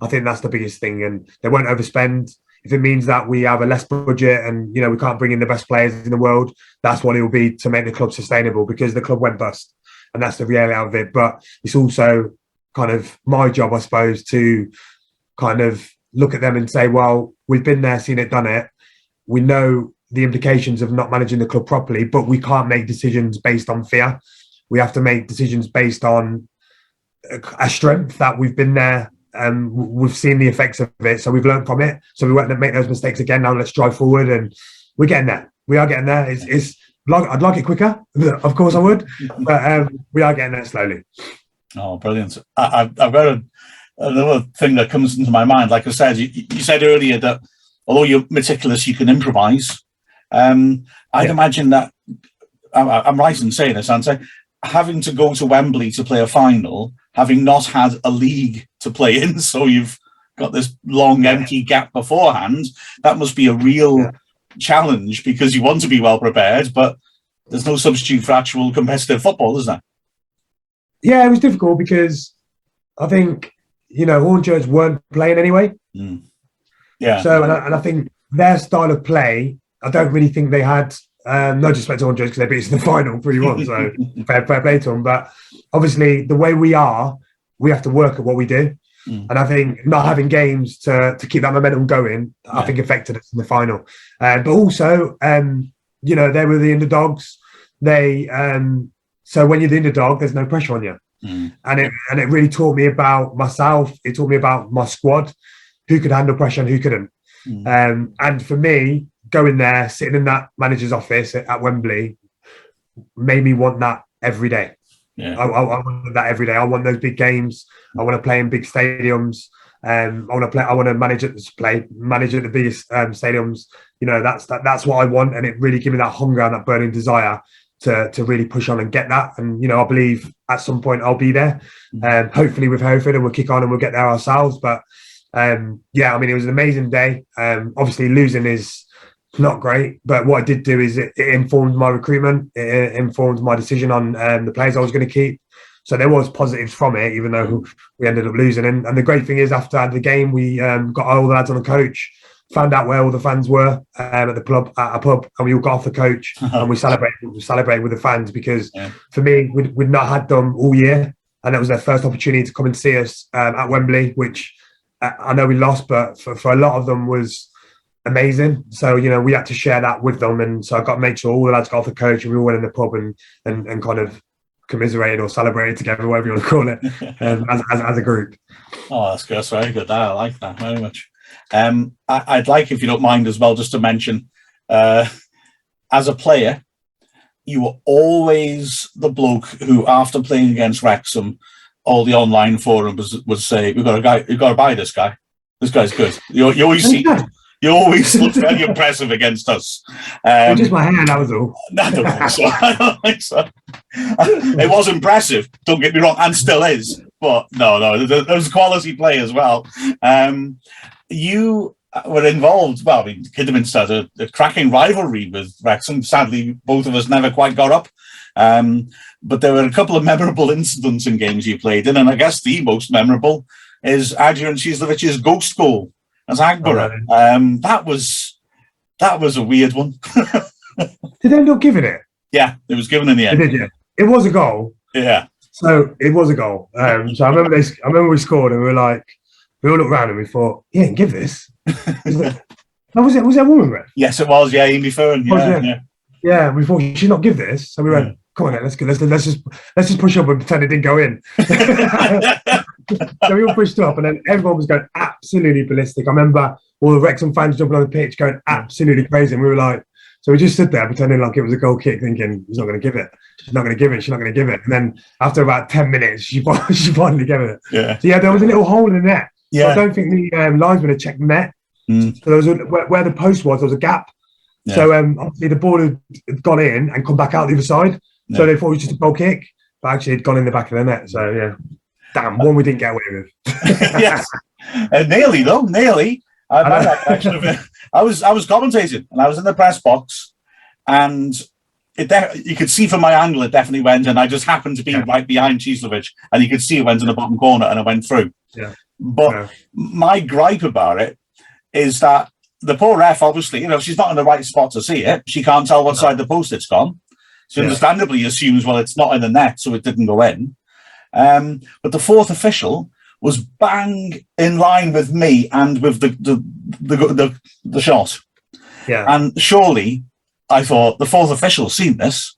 I think that's the biggest thing, and they won't overspend. If it means that we have a less budget and we can't bring in the best players in the world, that's what it will be to make the club sustainable, because the club went bust, and that's the reality of it. But it's also kind of my job, I suppose, to kind of look at them and say, well, we've been there, seen it, done it. We know the implications of not managing the club properly, but we can't make decisions based on fear. We have to make decisions based on a strength that we've been there we've seen the effects of it, so we've learned from it. So we won't make those mistakes again. Now let's drive forward, and we're getting there. We are getting there. It's like, I'd like it quicker, of course I would, but we are getting there slowly. Oh, brilliant! I've got another thing that comes into my mind. Like I said, you said earlier that although you're meticulous, you can improvise. I'd imagine that I'm right in saying this, aren't I? Having to go to Wembley to play a final, having not had a league to play in, so you've got this long empty gap beforehand, that must be a real challenge, because you want to be well prepared, but there's no substitute for actual competitive football, is there? Yeah, it was difficult because I think, Orange weren't playing anyway. Yeah. So, and I think their style of play, I don't really think they had. No disrespect to Orange because they beat us in the final 3-1, so fair play to them. But obviously, the way we have to work at what we do. And I think not having games to keep that momentum going, I think affected us in the final. But also, they were the underdogs. So when you're the underdog, there's no pressure on you. And it really taught me about myself. It taught me about my squad, who could handle pressure and who couldn't. And for me, going there, sitting in that manager's office at Wembley, made me want that every day. Yeah. I want that every day. I want those big games. I want to play in big stadiums. I want to manage at the biggest stadiums. That's what I want, and it really gave me that hunger and that burning desire to really push on and get that. And I believe at some point I'll be there. Hopefully with Hereford, and we'll kick on and we'll get there ourselves. But it was an amazing day. Obviously losing is not great, but what I did do is it informed my recruitment. It informed my decision on the players I was going to keep. So there was positives from it, even though we ended up losing. And the great thing is, after the game, we got all the lads on the coach, found out where all the fans were at a pub, and we all got off the coach and we celebrated with the fans, because for me, we'd not had them all year, and that was their first opportunity to come and see us at Wembley, which I know we lost, but for a lot of them was amazing. So we had to share that with them, and so I got to make sure all the lads got off the coach and we all went in the pub and kind of commiserated or celebrated together, whatever you want to call it, as a group. Oh, that's good. That's very good. I like that very much. I'd like, if you don't mind as well, just to mention, as a player, you were always the bloke who, after playing against Wrexham, all the online forums would say, "We've got to buy this guy. This guy's good." You always see. You always look very impressive against us. Just my hair, that was all. I don't think so. It was impressive, don't get me wrong, and still is. But no, there's quality play as well. You were involved, Kidderminster had a cracking rivalry with Wrexham. Sadly, both of us never quite got up. But there were a couple of memorable incidents in games you played in, and I guess the most memorable is Adrian Cieslewicz's ghost goal as Agborough. That was a weird one. Did they end up giving it? Yeah, it was given in the end. Did you? It was a goal. Yeah. So it was a goal. So I remember we scored, and we all looked around and we thought, "Yeah, give this." Was that a woman, Red? Yes, it was. Yeah, Amy Fern. Yeah. We thought, "You should not give this." So we went, "Come on, then, let's just push up and pretend it didn't go in." So we all pushed up, and then everyone was going absolutely ballistic. I remember all the Wrexham fans jumping on the pitch, going absolutely crazy, and we were like, so we just stood there pretending like it was a goal kick, thinking he's not going to give it. She's not going to give it. She's not going to give it. And then after about 10 minutes, she finally gave it. Yeah. So there was a little hole in the net. Yeah. So I don't think the linesman had checked the net. So there was where the post was, there was a gap. Yeah. So obviously the ball had gone in and come back out the other side. Yeah. So they thought it was just a goal kick, but actually it'd gone in the back of the net. So yeah, damn, one we didn't get away with. Yes, nearly though, nearly. I was commentating, and I was in the press box, and you could see from my angle it definitely went, and I just happened to be right behind Cieslewicz, and you could see it went in the bottom corner, and it went through. Yeah. But my gripe about it is that the poor ref, obviously, she's not in the right spot to see it. She can't tell what side the post it's gone. She understandably assumes, well, it's not in the net, so it didn't go in. But the fourth official was bang in line with me and with the shot. Yeah. And surely, I thought, the fourth official's seen this,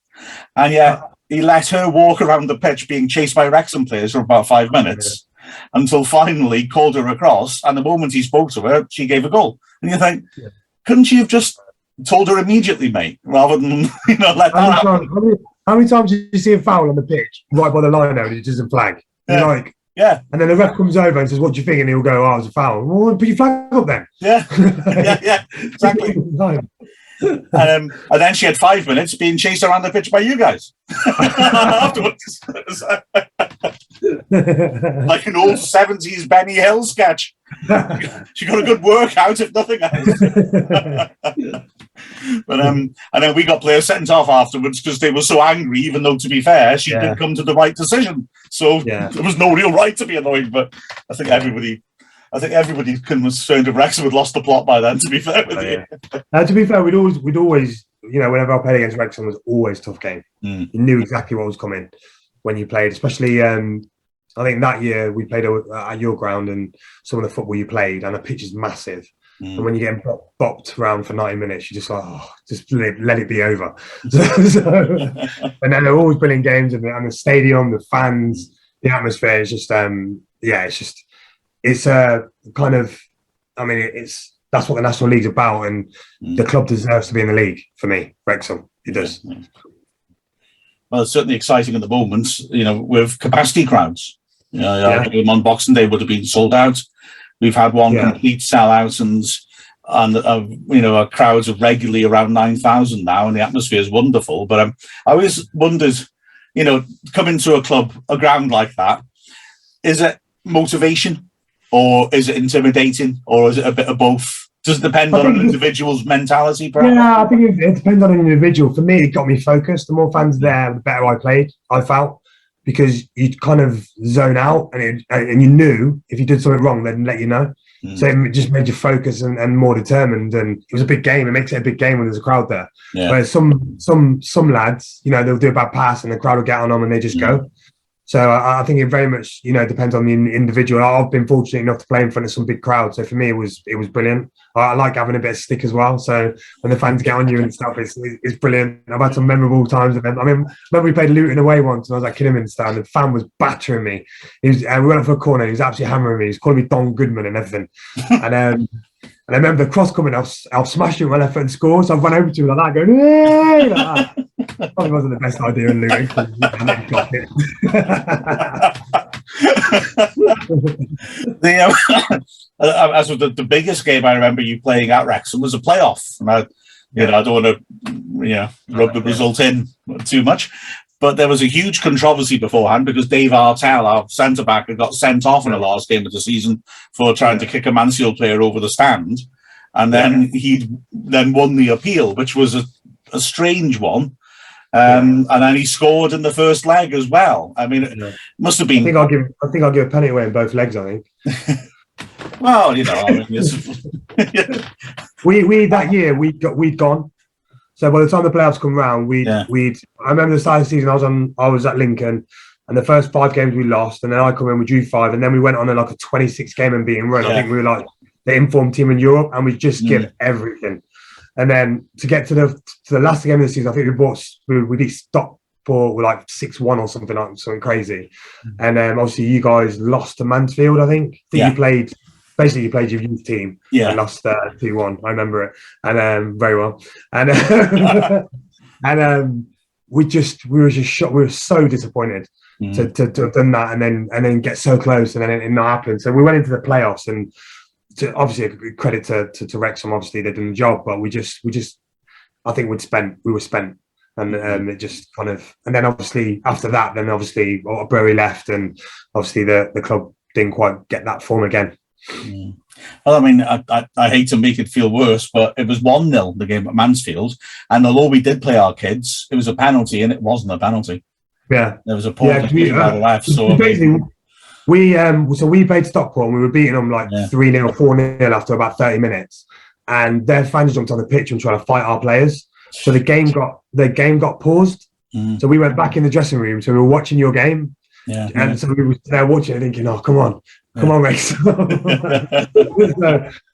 and yet he let her walk around the pitch being chased by Wrexham players for about 5 minutes. until finally called her across. And the moment he spoke to her, she gave a goal. And you think, couldn't you have just told her immediately, mate, rather than let that happen? How many times did you see a foul on the pitch right by the line now and it doesn't flag? Yeah. Like, yeah. And then the ref comes over and says, "What do you think?" And he'll go, "Oh, it was a foul." Well, put your flag up then. Yeah. yeah, exactly. And then she had 5 minutes being chased around the pitch by you guys afterwards. Like an old 70s Benny Hill sketch. She got a good workout, if nothing else. But and then we got players sent off afterwards because they were so angry, even though, to be fair, she did come to the right decision. So there was no real right to be annoyed. But I think everybody concerned if Wrexham had lost the plot by then, to be fair with you. To be fair, we'd always, whenever I played against Wrexham, it was always a tough game. You knew exactly what was coming when you played, especially I think that year we played at your ground and some of the football you played, and the pitch is massive. And when you're getting bopped around for 90 minutes, you're just like, just let it be over. And then they're always brilliant games, and the stadium, the fans, the atmosphere is just, it's a kind of, that's what the National League's about, and the club deserves to be in the league for me. Wrexham, it does. Well, it's certainly exciting at the moment, with capacity crowds. On Boxing Day would have been sold out. We've had one complete sellout, and our crowds are regularly around 9,000 now, and the atmosphere is wonderful. But I always wondered, coming to a ground like that, is it motivation, or is it intimidating, or is it a bit of both? Does it depend on an individual's mentality, perhaps? Yeah, I think it depends on an individual. For me, it got me focused. The more fans there, the better I played, I felt, because you kind of zone out, and you knew if you did something wrong, they'd let you know. So it just made you focus and more determined. And it was a big game. It makes it a big game when there's a crowd there. Whereas some lads, they'll do a bad pass and the crowd will get on them and they just go. So I think it very much, depends on the individual. I've been fortunate enough to play in front of some big crowds. So for me, it was brilliant. I like having a bit of stick as well. So when the fans get on you and stuff, it's brilliant. I've had some memorable times with them. I remember we played Luton away once, and I was at Kidderminster stand, and the fan was battering me. We went up for a corner, he was absolutely hammering me. He was calling me Don Goodman and everything. And I remember the cross coming, I'll smash it with my left foot and score. So I ran over to him like that, going, "Hey!" Like that. Probably wasn't the best idea in Luton. As with the biggest game I remember you playing at Wrexham was a playoff. And I don't want to rub the result in too much. But there was a huge controversy beforehand because Dave Artell, our centre-back, had got sent off in the last game of the season for trying to kick a Mansfield player over the stand. And then he won the appeal, which was a strange one. And then he scored in the first leg as well. I mean, it must have been... I think I'll give a penny away in both legs, I think. Well, we that year, we'd gone. So by the time the playoffs come round, I remember the start of the season, I was at Lincoln, and the first 5 games we lost, and then I come in, we drew 5, and then we went on a 26-game unbeaten run. I think we were like the informed team in Europe, and we just give everything. And then to get to the last game of the season, I think we beat Stockport with 6-1 or something crazy. And obviously you guys lost to Mansfield, I think. You played your youth team and lost 2-1. I remember it, and very well. And we were just shocked. We were so disappointed to have done that, and then get so close, and then it not happen. So we went into the playoffs, and obviously a credit to Wrexham. Obviously they've done the job, but we just I think we were spent. And it just kind of, and then obviously after that, Bury left, and obviously the club didn't quite get that form again. Well, I mean, I hate to make it feel worse, but it was 1-0 the game at Mansfield, and although we did play our kids, it was a penalty, and it wasn't a penalty. Yeah, there was a poor by the ref. So basically, we played Stockport, and we were beating them 3-0, 4-0 after about 30 minutes, and their fans jumped on the pitch and tried to fight our players. So the game got paused. So we went back in the dressing room. So we were watching your game, so we were there watching it, thinking, "Oh, come on, Rex." So,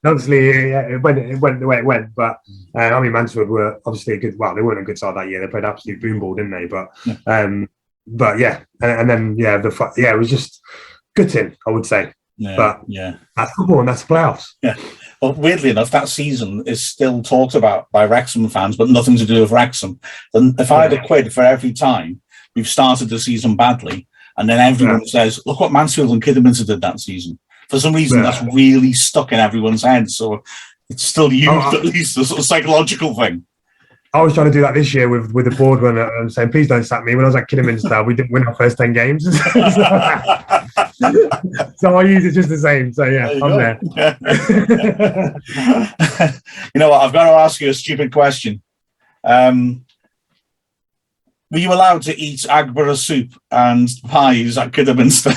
obviously, it went the way it went. But Mansfield were obviously a good. Well, they weren't a good side that year. They played absolute boom ball, didn't they? But it was just gutting, I would say. Yeah, But yeah, that's football and that's the playoffs. yeah. Well, weirdly enough, that season is still talked about by Wrexham fans, but nothing to do with Wrexham. Then if I had a quid for every time we've started the season badly, and then everyone says, look what Mansfield and Kidderminster did that season. For some reason, that's really stuck in everyone's head. So it's still used, at least, a sort of psychological thing. I was trying to do that this year with the board when I'm saying, please don't sack me. When I was at Kidderminster, we didn't win our first 10 games. So I use it just the same. So yeah, I'm there. You know what? I've got to ask you a stupid question. Were you allowed to eat Agbara soup and pies at Kidderminster?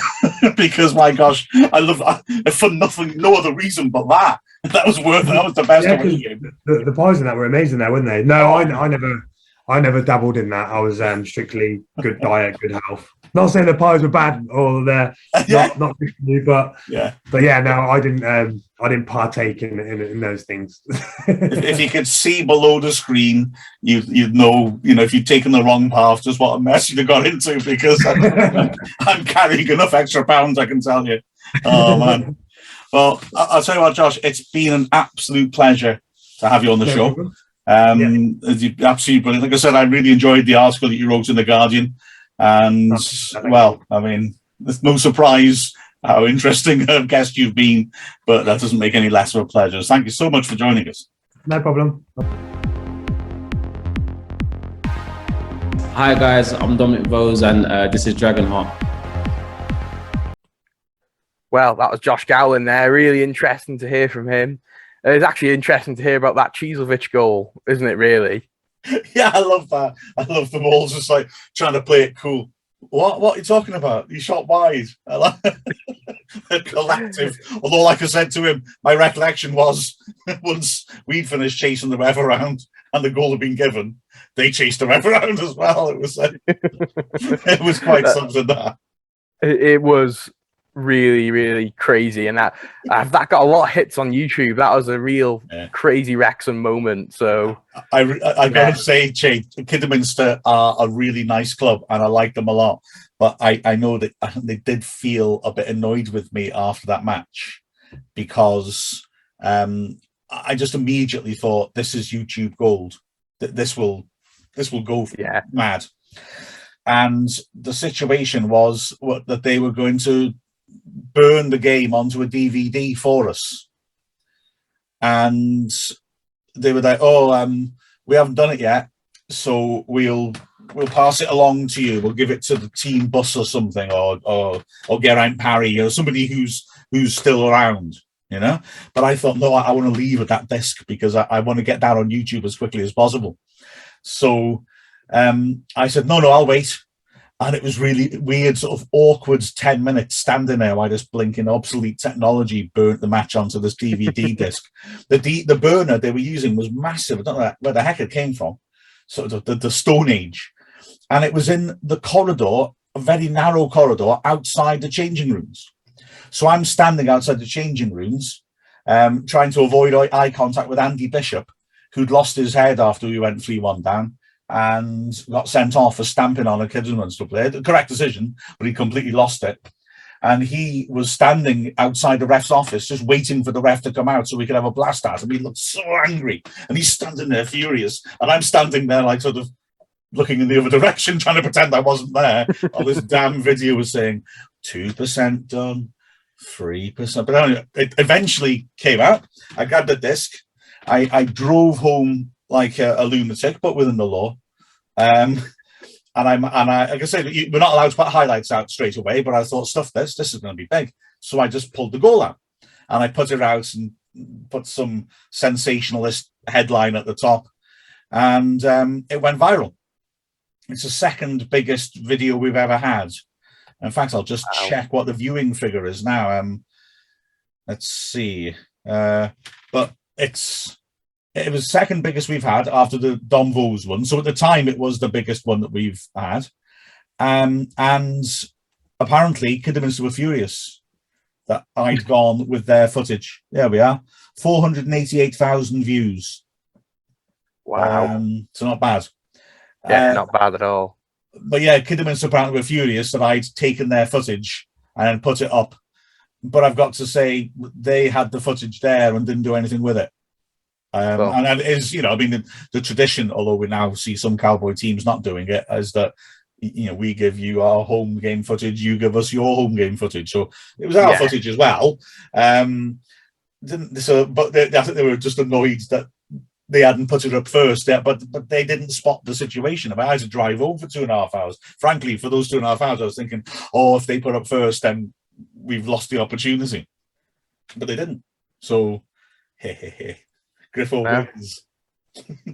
Because my gosh, I love that for nothing, no other reason but that. That was the best of it. The pies in that were amazing there, weren't they? No, I never dabbled in that. I was strictly good diet, good health. Not saying the pies were bad or they're not good for you, but no, I didn't partake in those things. If you could see below the screen, you'd know, if you'd taken the wrong path, just what a mess you'd have got into, because I'm carrying enough extra pounds, I can tell you. Oh man. Well, I'll tell you what, Josh, it's been an absolute pleasure to have you on the show. Absolutely brilliant. Like I said, I really enjoyed the article that you wrote in The Guardian. And, well, I mean, there's no surprise how interesting a guest you've been, but that doesn't make any less of a pleasure. Thank you so much for joining us. No problem. Hi, guys. I'm Dominic Vose, and this is Dragonheart. Well, that was Josh Gowling there. Really interesting to hear from him. It's actually interesting to hear about that Cieslewicz goal, isn't it, really? Yeah, I love that. I love them all just like trying to play it cool. What are you talking about? You shot wide. I like the collective. Although, like I said to him, my recollection was once we'd finished chasing the rev around and the goal had been given, they chased the rev around as well. It was like, it was quite something that. It was really, really crazy, and that got a lot of hits on YouTube. That was a real crazy Wrexham moment. So I gotta say, Chay, Kidderminster are a really nice club, and I like them a lot. But I know that they did feel a bit annoyed with me after that match, because I just immediately thought, this is YouTube gold. That this will go mad. And the situation was that they were going to burn the game onto a DVD for us, and they were like, we haven't done it yet, so we'll pass it along to you. We'll give it to the team bus or something, or Geraint Parry, or somebody who's still around, But I thought, no, I want to leave at that disc, because I want to get that on YouTube as quickly as possible. So I said, no, I'll wait. And it was really weird, sort of awkward 10 minutes standing there while this blinking obsolete technology burnt the match onto this DVD disc. The burner they were using was massive. I don't know where the heck it came from. Sort of the Stone Age. And it was in the corridor, a very narrow corridor outside the changing rooms. So I'm standing outside the changing rooms, trying to avoid eye contact with Andy Bishop, who'd lost his head after we went 3-1 down, and got sent off for stamping on a Kidderminster player. The correct decision, but he completely lost it. And he was standing outside the ref's office, just waiting for the ref to come out so we could have a blast at him. He looked so angry, and he's standing there furious, and I'm standing there like sort of looking in the other direction, trying to pretend I wasn't there. All this damn video was saying 2% done, 3%. But anyway, it eventually came out. I grabbed the disc. I drove home like a lunatic, but within the law. And I, like I said, we're not allowed to put highlights out straight away, but I thought, stuff this is going to be big. So I just pulled the goal out, and I put it out and put some sensationalist headline at the top, and it went viral. It's the second biggest video we've ever had. In fact, I'll just check what the viewing figure is now. Let's see. But it was second biggest we've had after the Dom Vos one. So at the time, it was the biggest one that we've had. And apparently, Kidderminster were furious that I'd gone with their footage. There we are. 488,000 views. Wow. So not bad. Yeah, not bad at all. But yeah, Kidderminster apparently were furious that I'd taken their footage and then put it up. But I've got to say, they had the footage there and didn't do anything with it. And it is, I mean, the tradition, although we now see some Cowboy teams not doing it, is that, we give you our home game footage, you give us your home game footage. So it was our footage as well. But I think they were just annoyed that they hadn't put it up first, but they didn't spot the situation. I had to drive home for 2.5 hours. Frankly, for those 2.5 hours, I was thinking, if they put up first, then we've lost the opportunity. But they didn't. So, Griffiths wins.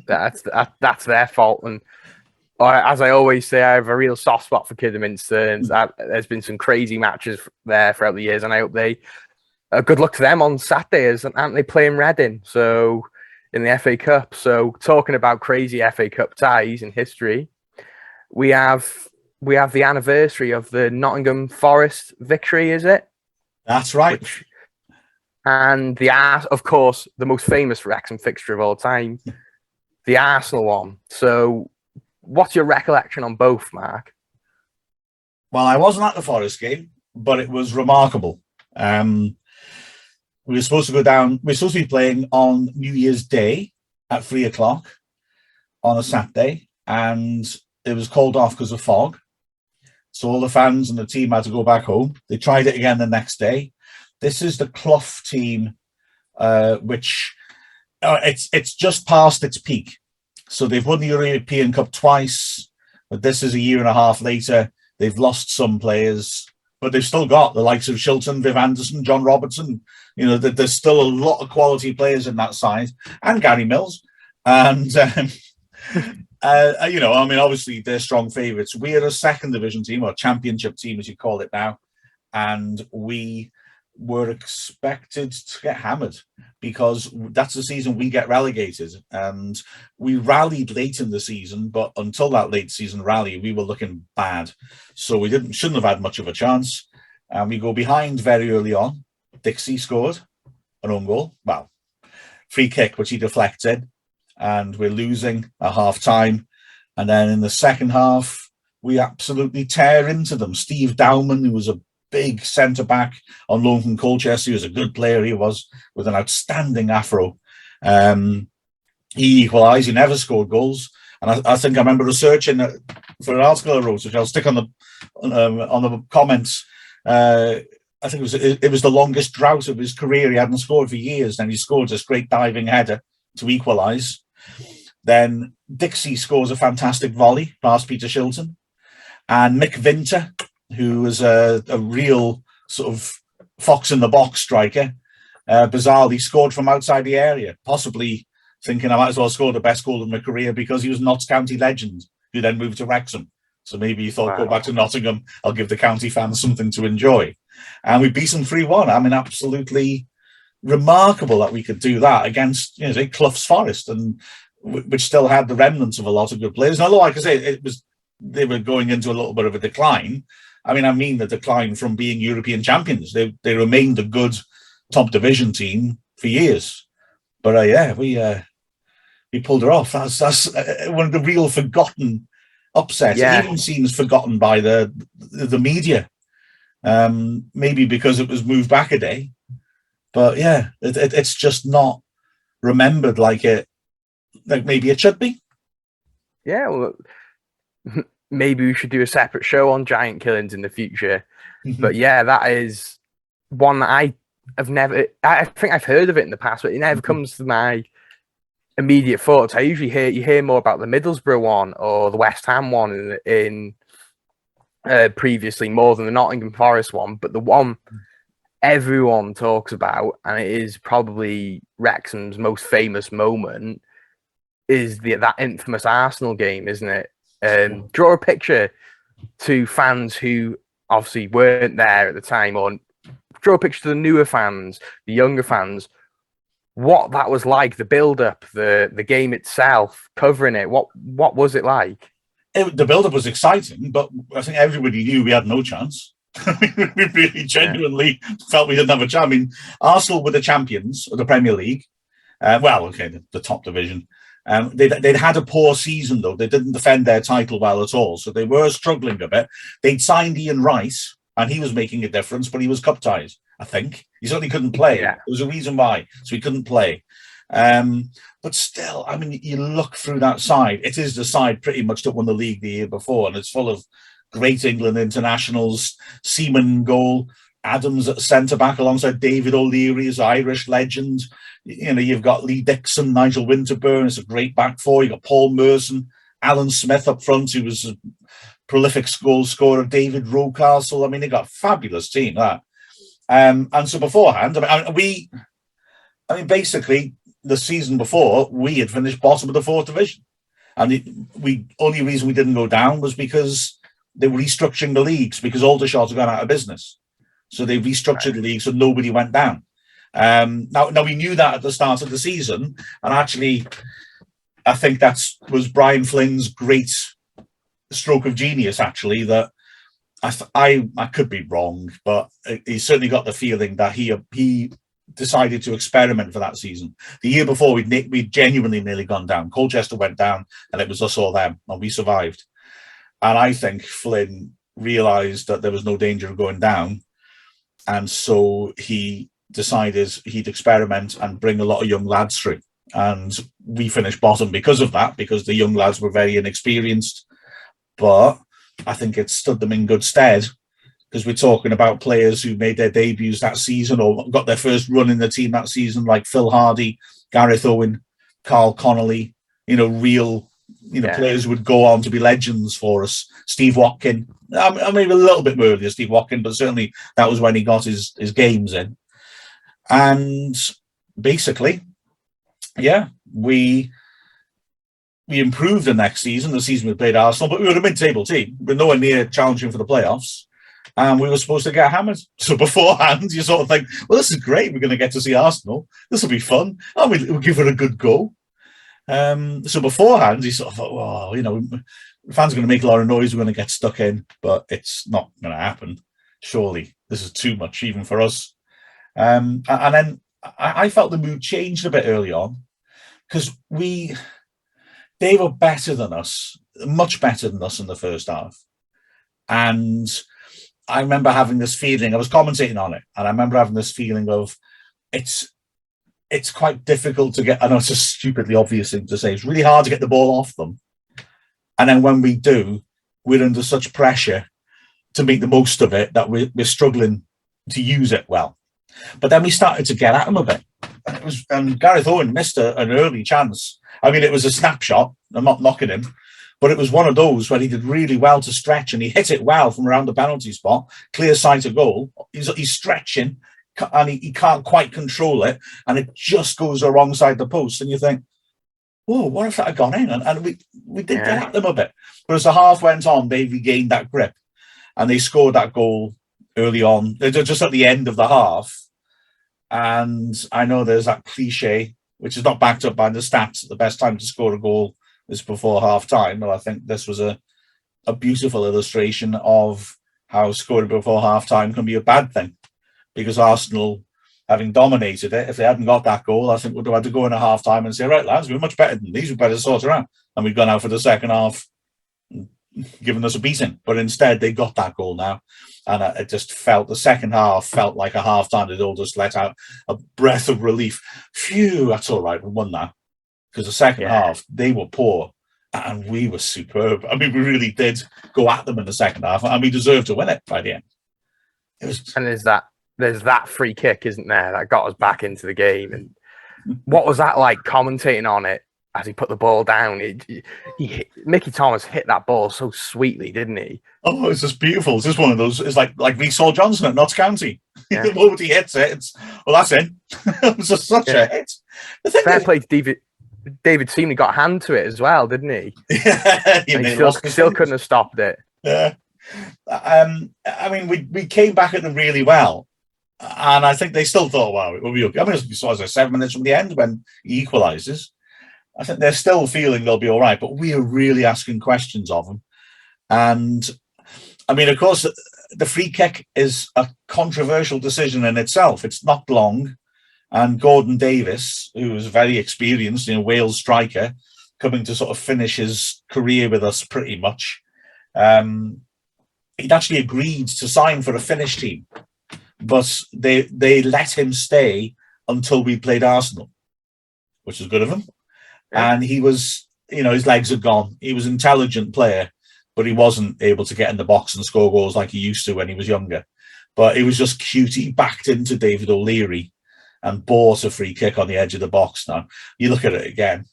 That's their fault. And as I always say, I have a real soft spot for Kidderminster, and there's been some crazy matches there throughout the years, and I hope they good luck to them on Saturday, aren't they playing Reading? So in the FA Cup. So talking about crazy FA Cup ties in history, we have the anniversary of the Nottingham Forest victory, is it? That's right. And of course, the most famous Wrexham fixture of all time, the Arsenal one. So what's your recollection on both, Mark? Well, I wasn't at the Forest game, but it was remarkable. We were supposed to go down. We were supposed to be playing on New Year's Day at 3:00 on a Saturday, and it was called off because of fog. So all the fans and the team had to go back home. They tried it again the next day. This is the Clough team, which it's just past its peak. So they've won the European Cup twice, but this is a year and a half later. They've lost some players, but they've still got the likes of Shilton, Viv Anderson, John Robertson. There's still a lot of quality players in that side, and Gary Mills. And, obviously they're strong favourites. We are a second division team, or championship team, as you call it now. And we were expected to get hammered because that's the season we get relegated. And we rallied late in the season, but until that late season rally, we were looking bad. So we shouldn't have had much of a chance. And we go behind very early on. Dixie scored an own goal. Well, free kick, which he deflected. And we're losing at half time. And then in the second half, we absolutely tear into them. Steve Dowman, who was a big centre-back on loan from Colchester. He was a good player, he was, with an outstanding afro. He equalised, he never scored goals. And I think I remember researching for an article I wrote, which I'll stick on the comments. I think it was the longest drought of his career. He hadn't scored for years, and he scored this great diving header to equalise. Then Dixie scores a fantastic volley past Peter Shilton. And Mick Vinter, who was a real sort of fox in the box striker, bizarrely scored from outside the area, possibly thinking I might as well score the best goal of my career because he was Notts County legend, who then moved to Wrexham. So maybe he thought, go back to Nottingham, I'll give the county fans something to enjoy. And we beat them 3-1. I mean, absolutely remarkable that we could do that against, say, Clough's Forest, and which still had the remnants of a lot of good players. And although, like I say, they were going into a little bit of a decline. I mean the decline from being European champions. They remained a good top division team for years. But we pulled her off. That's one of the real forgotten upsets. Yeah. It even seems forgotten by the media. Maybe because it was moved back a day. But yeah, it's just not remembered like maybe it should be. Yeah, well, maybe we should do a separate show on giant killings in the future. But yeah, that is one that I think I've heard of it in the past, but it never comes to my immediate thoughts. I usually hear more about the Middlesbrough one or the West Ham one in previously, more than the Nottingham Forest one. But the one everyone talks about, and it is probably Wrexham's most famous moment, is that infamous Arsenal game, isn't it? Draw a picture to fans who obviously weren't there at the time, or draw a picture to the newer fans, the younger fans, what that was like, the build-up, the game itself, covering it. What was it like? The build-up was exciting, but I think everybody knew we had no chance. We really genuinely felt we didn't have a chance. I mean, Arsenal were the champions of the Premier League. The top division. They'd had a poor season, though. They didn't defend their title well at all, so they were struggling a bit. They'd signed Ian Rice and he was making a difference, but he was cup tied, I think. He certainly couldn't play. Yeah. There was a reason why, so he couldn't play. But still, I mean, you look through that side, it is the side pretty much that won the league the year before, and it's full of great England internationals. Seaman goal, Adams at centre-back alongside David O'Leary as Irish legend. You know, you've got Lee Dixon, Nigel Winterburn, it's a great back four. You've got Paul Merson, Alan Smith up front, who was a prolific goal scorer, David Rocastle. I mean, they got a fabulous team, that. And so beforehand, basically, the season before, we had finished bottom of the 4th division. And the only reason we didn't go down was because they were restructuring the leagues, because Aldershot had gone out of business. So they restructured the league so nobody went down. Now we knew that at the start of the season, and actually, I think that was Brian Flynn's great stroke of genius. Actually, that I could be wrong, but he certainly got the feeling that he decided to experiment for that season. The year before, we'd genuinely nearly gone down. Colchester went down, and it was us or them, and we survived. And I think Flynn realised that there was no danger of going down, and so he decided he'd experiment and bring a lot of young lads through. And we finished bottom because of that, because the young lads were very inexperienced. But I think it stood them in good stead, because we're talking about players who made their debuts that season or got their first run in the team that season, like Phil Hardy, Gareth Owen, Carl Connolly, real players who would go on to be legends for us. Steve Watkin, I mean, a little bit more earlier, Steve Watkin, but certainly that was when he got his games in. And basically, yeah, we improved the next season. The season we played Arsenal, but we were a mid-table team. We're nowhere near challenging for the playoffs. And we were supposed to get hammered. So beforehand, you sort of think, well, this is great. We're going to get to see Arsenal. This will be fun. And we'll give it a good go. So beforehand, you sort of thought, well, fans are going to make a lot of noise. We're going to get stuck in, but it's not going to happen. Surely this is too much, even for us. And then I felt the mood changed a bit early on, because they were better than us, much better than us in the first half. And I remember having this feeling, I was commentating on it, and I remember having this feeling of it's quite difficult to get, I know it's a stupidly obvious thing to say, it's really hard to get the ball off them. And then when we do, we're under such pressure to make the most of it that we're struggling to use it well. But then we started to get at them a bit. And Gareth Owen missed an early chance. I mean, it was a snapshot. I'm not knocking him. But it was one of those where he did really well to stretch, and he hit it well from around the penalty spot. Clear sight of goal. He's stretching, and he can't quite control it. And it just goes the wrong side of the post. And you think, whoa, what if that had gone in? And we did get at them a bit. But as the half went on, they regained that grip. And they scored that goal early on, just at the end of the half. And I know there's that cliche, which is not backed up by the stats, the best time to score a goal is before half-time. But I think this was a beautiful illustration of how scoring before half-time can be a bad thing. Because Arsenal, having dominated it, if they hadn't got that goal, I think we'd have had to go in at half-time and say, right, lads, we're much better than these, we better sort it out. And we've gone out for the second half, giving us a beating. But instead, they got that goal now. And it just the second half felt like a half-time. They'd all just let out a breath of relief. Phew, that's all right, we won that. Because the second half, they were poor and we were superb. I mean, we really did go at them in the second half, and we deserved to win it by the end. And there's that free kick, isn't there, that got us back into the game. And what was that like, commentating on it as he put the ball down? Mickey Thomas hit that ball so sweetly, didn't he? Oh, it's just beautiful. It's just one of those. It's like Reece Johnson at Notts County. Yeah. The moment he hits it, that's in. It was just such a hit. Fair play to David Seaman, got a hand to it as well, didn't he? Yeah, he still couldn't have stopped it. Yeah. I mean, we came back at them really well. And I think they still thought, wow, it will be okay. I mean, it was 7 minutes from the end when he equalises. I think they're still feeling they'll be all right, but we are really asking questions of them. And I mean, of course, the free kick is a controversial decision in itself. It's not long. And Gordon Davis, who was very experienced, Wales striker, coming to sort of finish his career with us pretty much. he'd actually agreed to sign for a Finnish team, but they let him stay until we played Arsenal, which was good of him. Yeah. And he was, you know, his legs had gone. He was an intelligent player, but he wasn't able to get in the box and score goals like he used to when he was younger. But it was just cute. He backed into David O'Leary and bought a free kick on the edge of the box. Now, you look at it again.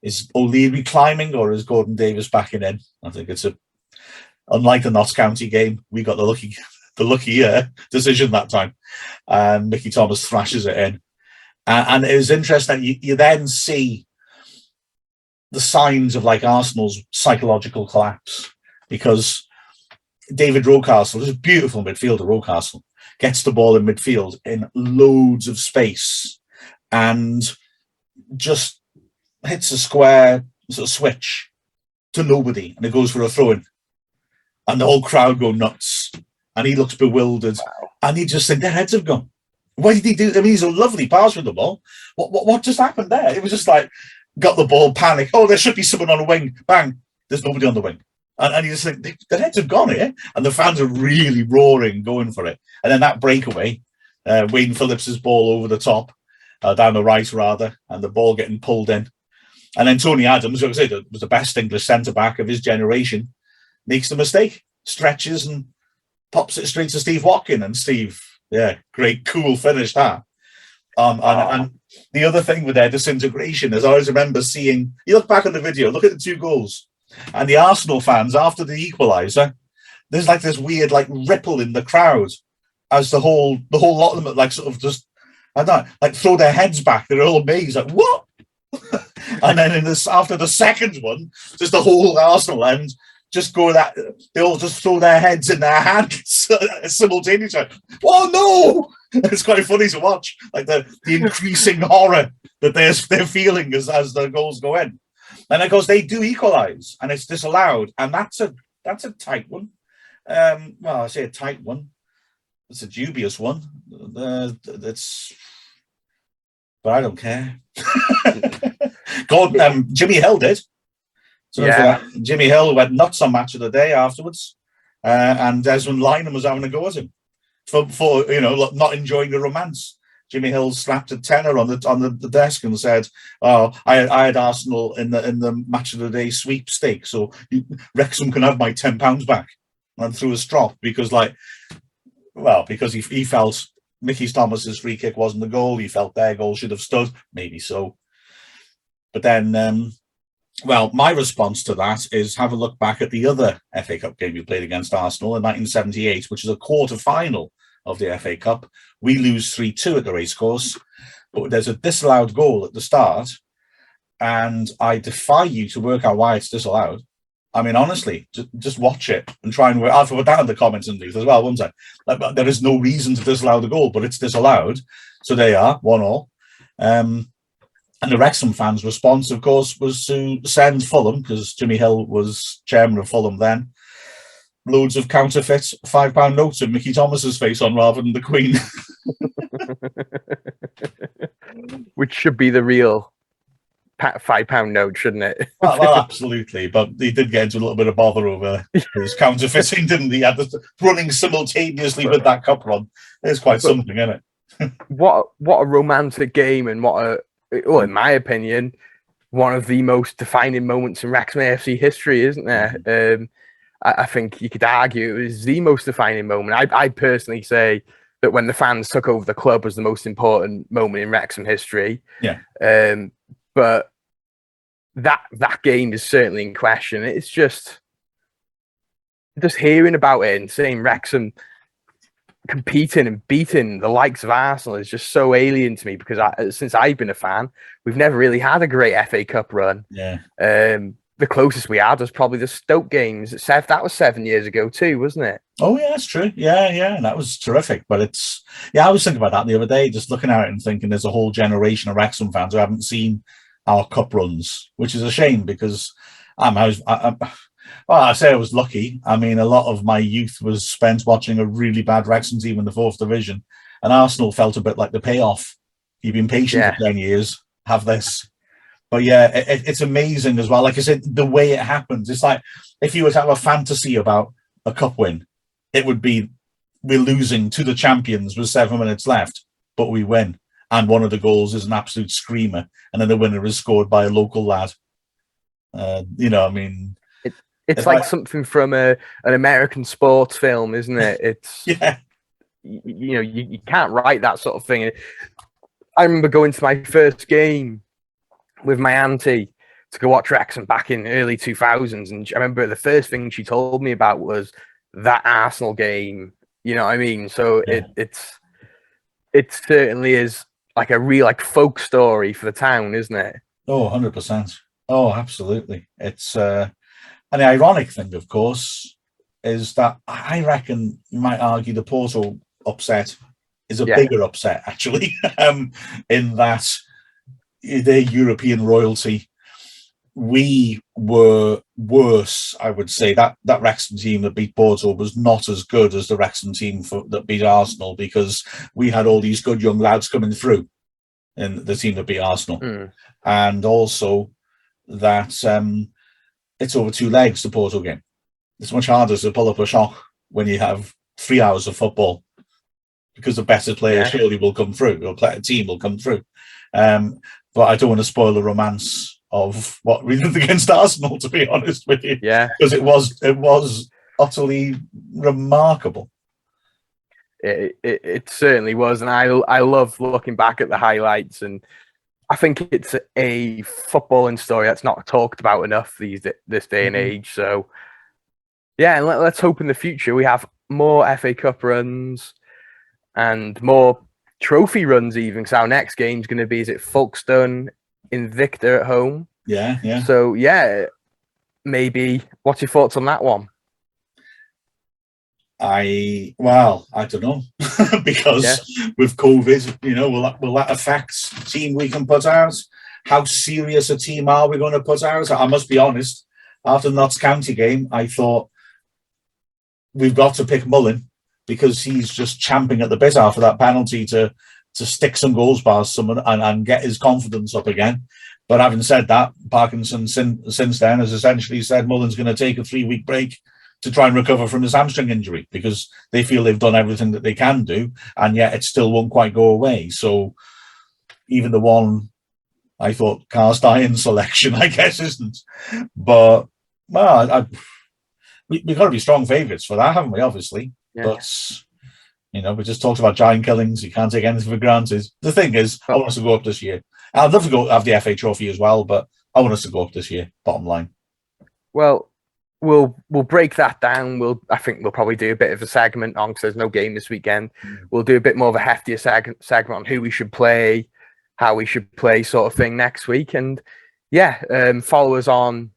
Is O'Leary climbing or is Gordon Davis backing in? I think it's unlike the Notts County game, we got the lucky decision that time. And Mickey Thomas thrashes it in. And it was interesting. You then see the signs of like Arsenal's psychological collapse, because David Rocastle is a beautiful midfielder. Rocastle gets the ball in midfield in loads of space and just hits a square sort of switch to nobody, and it goes for a throw-in, and the whole crowd go nuts, and he looks bewildered. Wow. And you just think their heads have gone. Why did he do? I mean, he's a lovely pass with the ball. What just happened there? It was just like, got the ball, panic. Oh, there should be someone on the wing. Bang, there's nobody on the wing. And you just think, their heads have gone here. And the fans are really roaring, going for it. And then that breakaway, Wayne Phillips's ball over the top, down the right rather, and the ball getting pulled in. And then Tony Adams, who I said was the best English centre-back of his generation, makes the mistake, stretches and pops it straight to Steve Watkin. And Steve, yeah, great, cool finish that. And the other thing with their disintegration is I always remember seeing, you look back on the video, look at the 2 goals. And the Arsenal fans, after the equaliser, there's like this weird like ripple in the crowd as the whole lot of them like sort of just, I don't know, like throw their heads back. They're all amazed, like, what? And then after the second one, just the whole Arsenal end just go that, they all just throw their heads in their hands simultaneously. Oh no! It's quite funny to watch, like the increasing horror that they're feeling as the goals go in. And of course they do equalise, and it's disallowed, and that's a tight one. Well, I say a tight one. It's a dubious one. But I don't care. Jimmy Hill did. So yeah. Jimmy Hill went nuts on Match of the Day afterwards, and Desmond Lynham was having a go at him for you know, not enjoying the romance. Jimmy Hill slapped a tenner on the desk and said, "Oh, I had Arsenal in the Match of the Day sweepstakes, so Wrexham can have my £10 back." And threw a strop because he felt Mickey Thomas's free kick wasn't the goal. He felt their goal should have stood, maybe so. But then, my response to that is have a look back at the other FA Cup game we played against Arsenal in 1978, which is a quarter-final of the FA Cup. We lose 3-2 at the racecourse, but there's a disallowed goal at the start, and I defy you to work out why it's disallowed. I mean, honestly, just watch it and try and work. I'll put that in the comments and leave as well, won't I? Like, there is no reason to disallow the goal, but it's disallowed. So they are 1-1. And the Wrexham fans' response, of course, was to send Fulham, because Jimmy Hill was chairman of Fulham then, loads of counterfeit £5 notes with Mickey Thomas's face on rather than the Queen. Which should be the real £5 note, shouldn't it? well, absolutely. But he did get into a little bit of bother over his counterfeiting, didn't he? Had running simultaneously with that cup run. It's quite something, isn't it? What a romantic game, and in my opinion, one of the most defining moments in Wrexham AFC history, isn't there? I think you could argue it was the most defining moment. I personally say that when the fans took over the club was the most important moment in Wrexham history. Yeah. But that game is certainly in question. It's just hearing about it and seeing Wrexham competing and beating the likes of Arsenal is just so alien to me, because since I've been a fan, we've never really had a great FA Cup run. Yeah. The closest we had was probably the Stoke games. That was 7 years ago too, wasn't it? Oh yeah, that's true. Yeah, that was terrific. But I was thinking about that the other day, just looking at it and thinking there's a whole generation of Wrexham fans who haven't seen our cup runs, which is a shame, because I say I was lucky. I mean, a lot of my youth was spent watching a really bad Wrexham team in the 4th division, and Arsenal felt a bit like the payoff. You've been patient for 10 years, have this. But yeah, it's amazing as well. Like I said, the way it happens, it's like if you were to have a fantasy about a cup win, it would be we're losing to the champions with 7 minutes left, but we win. And one of the goals is an absolute screamer. And then the winner is scored by a local lad. You know, I mean... It's like something from an American sports film, isn't it? It's... Yeah. You know, you can't write that sort of thing. I remember going to my first game with my auntie to go watch Wrexham back in early 2000s. And I remember the first thing she told me about was that Arsenal game. You know what I mean? So Yeah. it certainly is like a real like folk story for the town, isn't it? Oh, 100%. Oh, absolutely. It's and the ironic thing, of course, is that I reckon you might argue the Porto upset is a bigger upset, actually, in that they're European royalty. We were worse, I would say. That Wrexham team that beat Porto was not as good as the Wrexham team that beat Arsenal, because we had all these good young lads coming through in the team that beat Arsenal. And also that it's over 2 legs, the Porto game. It's much harder to pull up a shock when you have 3 hours of football, because the better player surely will come through, or a team will come through. But I don't want to spoil the romance of what we did against Arsenal, to be honest with you. Yeah. Because it was utterly remarkable. It certainly was. And I love looking back at the highlights, and I think it's a footballing story that's not talked about enough this day and age. So, yeah, and let's hope in the future we have more FA Cup runs and more trophy runs even, because our next game is going to be, is it Folkestone Invicta at home? Yeah. So, yeah, maybe, what's your thoughts on that one? I don't know, because with COVID, you know, will that affect the team we can put out? How serious a team are we going to put out? I must be honest, after the Notts County game, I thought we've got to pick Mullin, because he's just champing at the bit after that penalty to stick some goals past someone and get his confidence up again. But having said that, Parkinson since then has essentially said Mullin's going to take a 3-week break to try and recover from his hamstring injury, because they feel they've done everything that they can do, and yet it still won't quite go away. So even the one, I thought, cast iron selection, I guess, isn't. But, well, we've got to be strong favourites for that, haven't we, obviously? Yeah. But, you know, we just talked about giant killings. You can't take anything for granted. The thing is, I want us to go up this year. I'd love to go have the FA Trophy as well, but I want us to go up this year, bottom line. Well, we'll break that down. I think we'll probably do a bit of a segment on, because there's no game this weekend. We'll do a bit more of a heftier segment on who we should play, how we should play, sort of thing, next week. And yeah, follow us on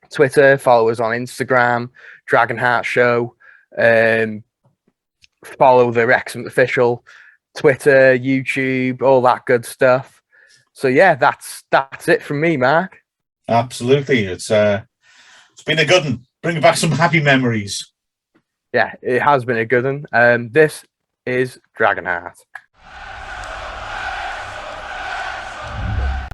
Twitter, follow us on Instagram, Dragonheart Show. Follow the Wrexham official Twitter, YouTube, all that good stuff. So yeah, that's it from me, Mark. Absolutely, it's been a good one. Bringing back some happy memories. Yeah, it has been a good one. This is Dragonheart.